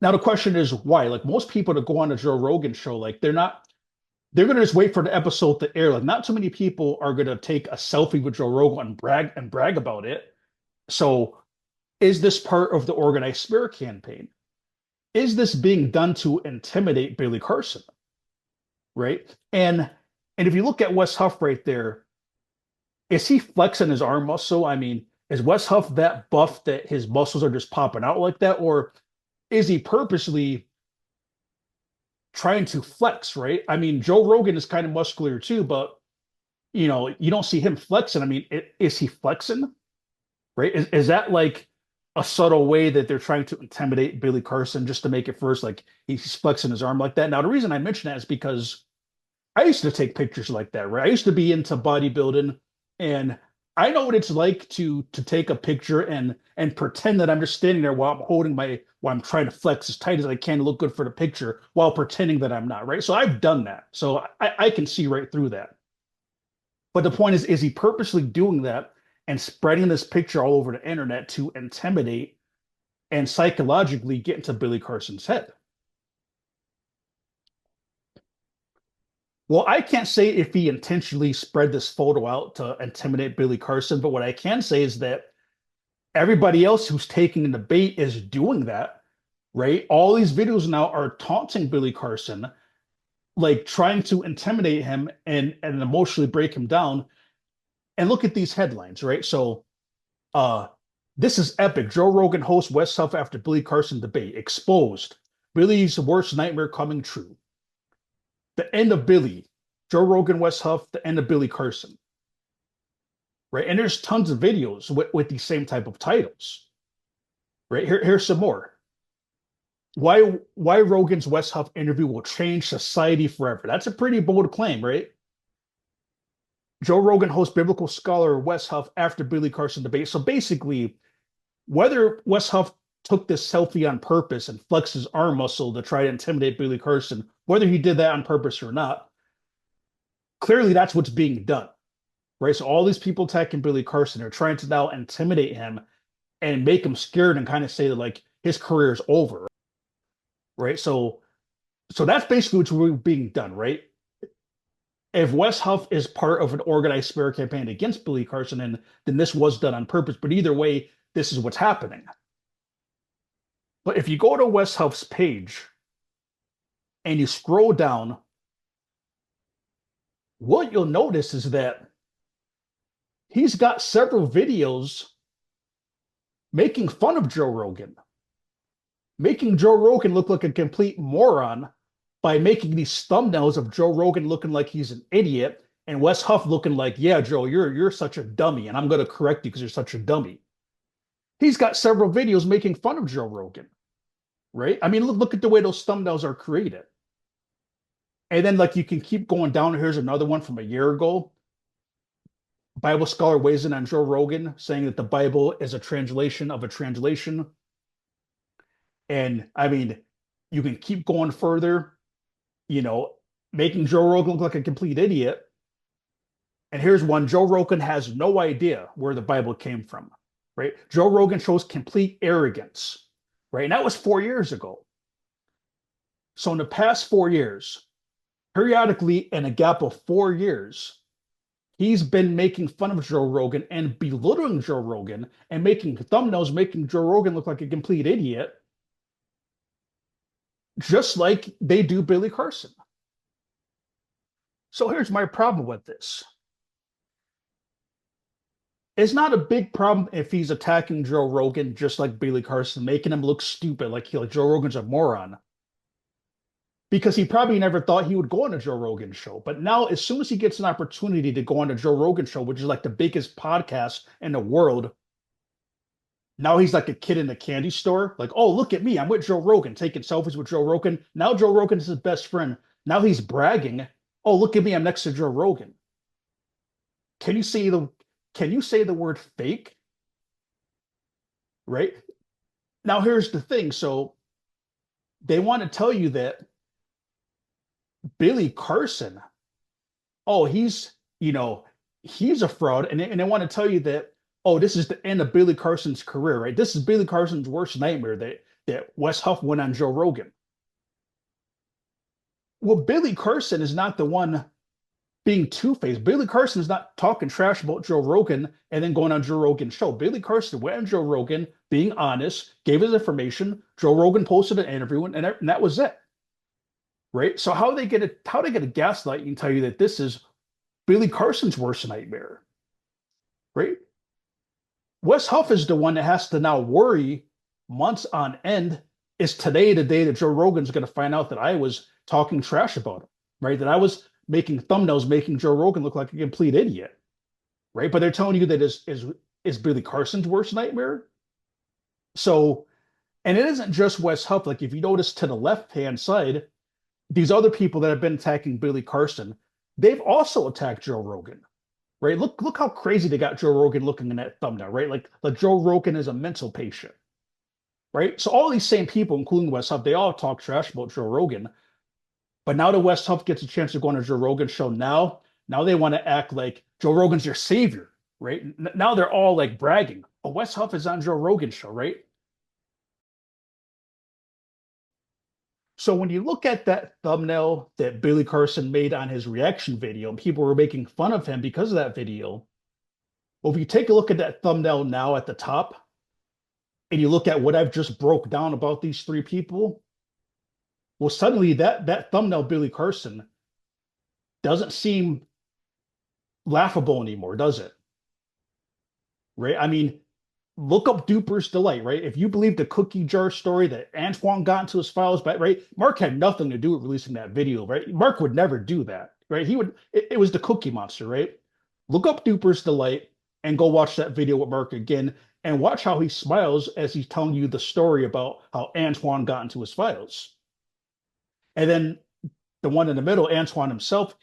Speaker 1: Now, the question is why? Like, most people that go on a Joe Rogan show, like, they're going to just wait for the episode to air. Like, not too many people are going to take a selfie with Joe Rogan and brag about it. So, is this part of the organized smear campaign? Is this being done to intimidate Billy Carson? Right? And if you look at Wes Huff right there, is he flexing his arm muscle? I mean, is Wes Huff that buff that his muscles are just popping out like that? Or is he purposely trying to flex, right? I mean, Joe Rogan is kind of muscular too, but you don't see him flexing. I mean, is he flexing? Right? Is that like a subtle way that they're trying to intimidate Billy Carson just to make it first like he's flexing his arm like that? Now, the reason I mention that is because I used to take pictures like that, right? I used to be into bodybuilding, and I know what it's like to take a picture and pretend that I'm just standing there while I'm trying to flex as tight as I can to look good for the picture while pretending that I'm not, right? So I've done that. So I can see right through that. But the point is he purposely doing that and spreading this picture all over the internet to intimidate and psychologically get into Billy Carson's head? Well, I can't say if he intentionally spread this photo out to intimidate Billy Carson, but what I can say is that everybody else who's taking the bait is doing that, right? All these videos now are taunting Billy Carson, like trying to intimidate him and emotionally break him down. And look at these headlines, right? So, uh, this is epic. Joe Rogan hosts Wes Huff after Billy Carson debate. Exposed. Billy's worst nightmare coming true. The end of Billy. Joe Rogan, Wes Huff, the end of Billy Carson. Right? And there's tons of videos with these same type of titles. Right? Here's some more. why Rogan's West Huff interview will change society forever. That's a pretty bold claim, right? Joe Rogan hosts biblical scholar Wes Huff after Billy Carson debate. So basically, whether Wes Huff took this selfie on purpose and flexed his arm muscle to try to intimidate Billy Carson, whether he did that on purpose or not, clearly that's what's being done, right? So all these people attacking Billy Carson are trying to now intimidate him and make him scared and kind of say that like his career is over, right? So that's basically what's being done, right? If Wes Huff is part of an organized smear campaign against Billy Carson, and then this was done on purpose. But either way, this is what's happening. But if you go to Wes Huff's page and you scroll down, what you'll notice is that he's got several videos making fun of Joe Rogan, making Joe Rogan look like a complete moron by making these thumbnails of Joe Rogan looking like he's an idiot and Wes Huff looking like, yeah, Joe, you're such a dummy, and I'm going to correct you because you're such a dummy. He's got several videos making fun of Joe Rogan, right? I mean, look at the way those thumbnails are created. And then, like, you can keep going down. Here's another one from a year ago. Bible scholar weighs in on Joe Rogan, saying that the Bible is a translation of a translation. And I mean, you can keep going further, making Joe Rogan look like a complete idiot. And here's one: Joe Rogan has no idea where the Bible came from, right? Joe Rogan shows complete arrogance, right? And that was 4 years ago. So in the past 4 years, periodically in a gap of 4 years, he's been making fun of Joe Rogan and belittling Joe Rogan and making thumbnails, making Joe Rogan look like a complete idiot, just like they do Billy Carson. So here's my problem with this. It's not a big problem if he's attacking Joe Rogan just like Billy Carson, making him look stupid, like Joe Rogan's a moron. Because he probably never thought he would go on a Joe Rogan show. But now, as soon as he gets an opportunity to go on a Joe Rogan show, which is like the biggest podcast in the world, now he's like a kid in a candy store. Like, oh, look at me. I'm with Joe Rogan, taking selfies with Joe Rogan. Now Joe Rogan is his best friend. Now he's bragging. Oh, look at me. I'm next to Joe Rogan. Can you say the word fake? Right? Now here's the thing. So they want to tell you that Billy Carson, oh, he's a fraud. And they want to tell you that, oh, this is the end of Billy Carson's career, right? This is Billy Carson's worst nightmare, that Wes Huff went on Joe Rogan. Well, Billy Carson is not the one being two-faced. Billy Carson is not talking trash about Joe Rogan and then going on Joe Rogan's show. Billy Carson went on Joe Rogan, being honest, gave his information. Joe Rogan posted an interview, and that was it. Right? So how they get a gaslight and tell you that this is Billy Carson's worst nightmare, right? Wes Huff is the one that has to now worry months on end. Is today the day that Joe Rogan's going to find out that I was talking trash about him, right? That I was making thumbnails, making Joe Rogan look like a complete idiot, right? But they're telling you that is Billy Carson's worst nightmare. So, and it isn't just Wes Huff. Like if you notice to the left-hand side, these other people that have been attacking Billy Carson, they've also attacked Joe Rogan, right? Look how crazy they got Joe Rogan looking in that thumbnail, right? Like Joe Rogan is a mental patient, right? So all these same people, including Wes Huff, they all talk trash about Joe Rogan. But now that Wes Huff gets a chance to go on a Joe Rogan show, now they want to act like Joe Rogan's your savior, right? Now they're all like bragging. Oh, Wes Huff is on Joe Rogan's show, right? So when you look at that thumbnail that Billy Carson made on his reaction video, and people were making fun of him because of that video, well, if you take a look at that thumbnail now at the top, and you look at what I've just broke down about these three people, well, suddenly that thumbnail, Billy Carson, doesn't seem laughable anymore, does it? Right? I mean, look up Duper's Delight, right? If you believe the cookie jar story that Antoine got into his files, but right, Mark had nothing to do with releasing that video, right? Mark would never do that, right? It was the Cookie Monster, right? Look up Duper's Delight and go watch that video with Mark again, And watch how he smiles as he's telling you the story about how Antoine got into his files. And then the one in the middle, Antoine himself,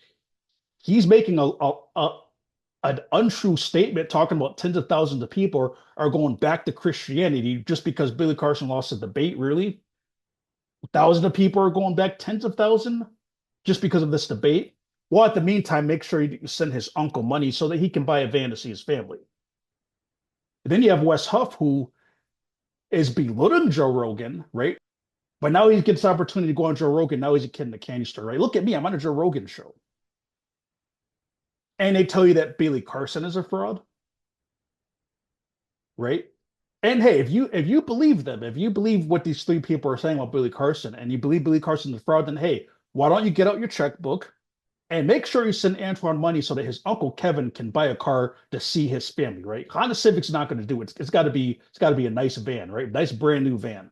Speaker 1: he's making an untrue statement talking about tens of thousands of people are going back to Christianity just because Billy Carson lost a debate. Really? Thousands of people are going back, tens of thousands, just because of this debate. Well, at the meantime, make sure you send his uncle money so that he can buy a van to see his family. And then you have Wes Huff, who is belittling Joe Rogan, right? But now he gets the opportunity to go on Joe Rogan. Now he's a kid in a candy store, right? Look at me, I'm on a Joe Rogan show. And they tell you that Billy Carson is a fraud, right? And hey, if you believe them, if you believe what these three people are saying about Billy Carson, and you believe Billy Carson is a fraud, then hey, why don't you get out your checkbook and make sure you send Antoine money so that his uncle Kevin can buy a car to see his family, right? Honda Civic's not going to do it. It's got to be a nice van, right? Nice brand new van.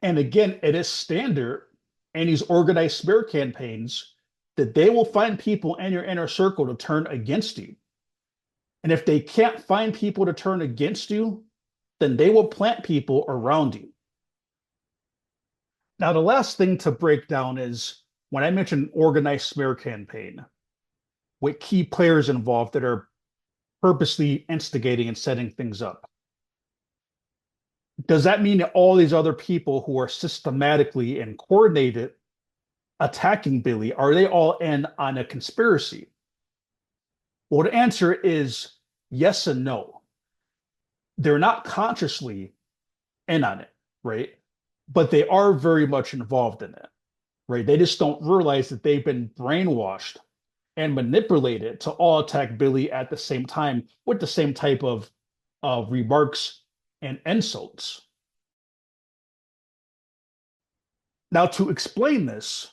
Speaker 1: And again, it is standard in these organized smear campaigns that they will find people in your inner circle to turn against you. And if they can't find people to turn against you, then they will plant people around you. Now, the last thing to break down is when I mentioned organized smear campaign, with key players involved that are purposely instigating and setting things up. Does that mean that all these other people who are systematically and coordinated attacking Billy, are they all in on a conspiracy? Well, the answer is yes and no. They're not consciously in on it, right? But they are very much involved in it, right? They just don't realize that they've been brainwashed and manipulated to all attack Billy at the same time with the same type of remarks and insults. Now, to explain this,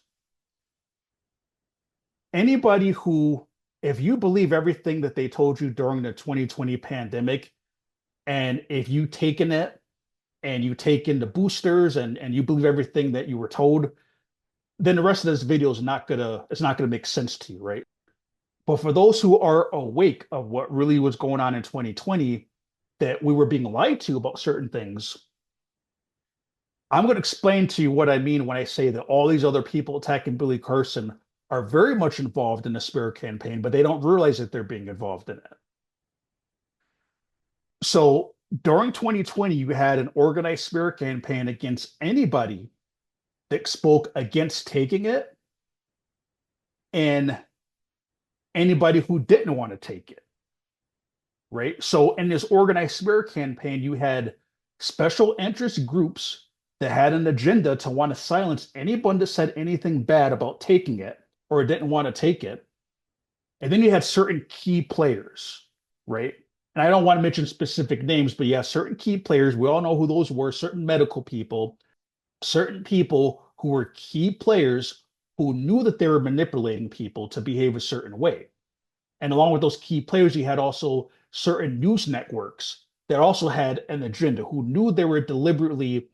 Speaker 1: anybody who, if you believe everything that they told you during the 2020 pandemic, and if you taken it and you take in the boosters and you believe everything that you were told, then the rest of this video is it's not gonna make sense to you, right? But for those who are awake of what really was going on in 2020, that we were being lied to about certain things, I'm going to explain to you what I mean when I say that all these other people attacking Billy Carson are very much involved in the smear campaign, but they don't realize that they're being involved in it. So during 2020, you had an organized smear campaign against anybody that spoke against taking it and anybody who didn't want to take it, right? So in this organized smear campaign, you had special interest groups that had an agenda to want to silence anyone that said anything bad about taking it or didn't want to take it. And then you had certain key players, right? And I don't want to mention specific names, but yeah, certain key players, we all know who those were, certain medical people, certain people who were key players who knew that they were manipulating people to behave a certain way. And along with those key players, you had also certain news networks that also had an agenda, who knew they were deliberately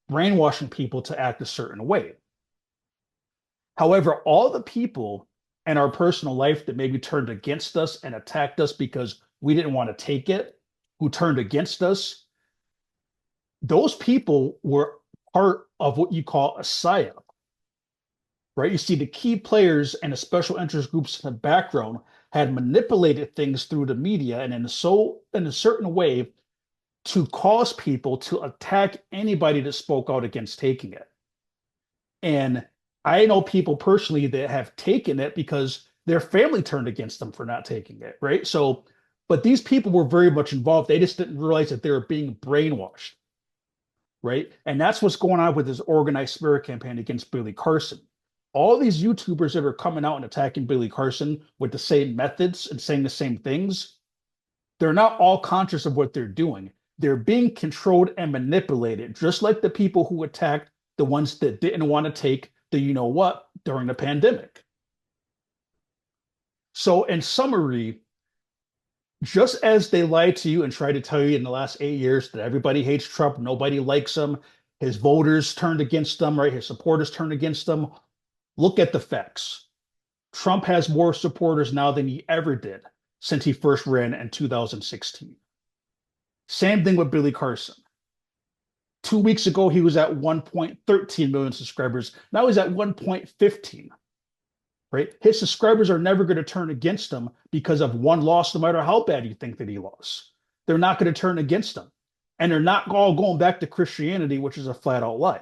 Speaker 1: brainwashing people to act a certain way. However, all the people in our personal life that maybe turned against us and attacked us because we didn't want to take it, who turned against us, those people were part of what you call a psyop, right? You see, the key players and the special interest groups in the background had manipulated things through the media and in a certain way to cause people to attack anybody that spoke out against taking it. And I know people personally that have taken it because their family turned against them for not taking it, right? So, but these people were very much involved. They just didn't realize that they were being brainwashed, right? And that's what's going on with this organized smear campaign against Billy Carson. All these YouTubers that are coming out and attacking Billy Carson with the same methods and saying the same things, they're not all conscious of what they're doing. They're being controlled and manipulated, just like the people who attacked the ones that didn't want to take the you know what during the pandemic. So, in summary, just as they lied to you and tried to tell you in the last 8 years that everybody hates Trump, nobody likes him, his voters turned against them, right? His supporters turned against them. Look at the facts. Trump has more supporters now than he ever did. since he first ran in 2016. Same thing with Billy Carson. 2 weeks ago, he was at 1.13 million subscribers. Now he's at 1.15, right? His subscribers are never going to turn against him because of one loss, no matter how bad you think that he lost. They're not going to turn against him. And they're not all going back to Christianity, which is a flat out lie.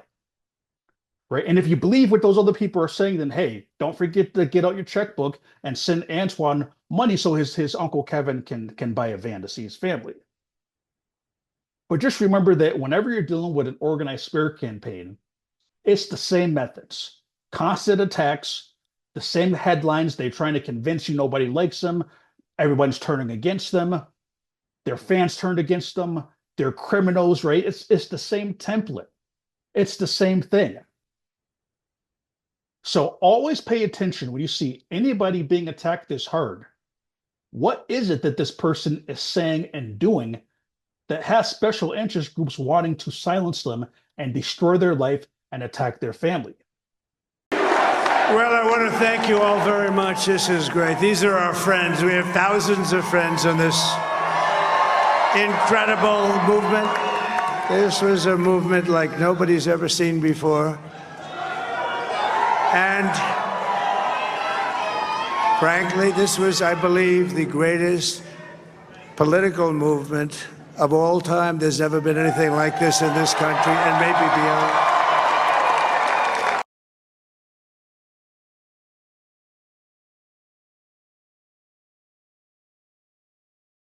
Speaker 1: Right? And if you believe what those other people are saying, then hey, don't forget to get out your checkbook and send Antoine money so his Uncle Kevin can buy a van to see his family. But just remember that whenever you're dealing with an organized smear campaign, it's the same methods. Constant attacks, the same headlines. They're trying to convince you nobody likes them. Everyone's turning against them. Their fans turned against them. They're criminals, right? It's the same template. It's the same thing. So always pay attention when you see anybody being attacked this hard. What is it that this person is saying and doing that has special interest groups wanting to silence them and destroy their life and attack their family?
Speaker 4: Well, I want to thank you all very much. This is great. These are our friends. We have thousands of friends on this incredible movement. This was a movement like nobody's ever seen before. And frankly, this was, I believe, the greatest political movement of all time. There's never been anything like this in this country and maybe beyond.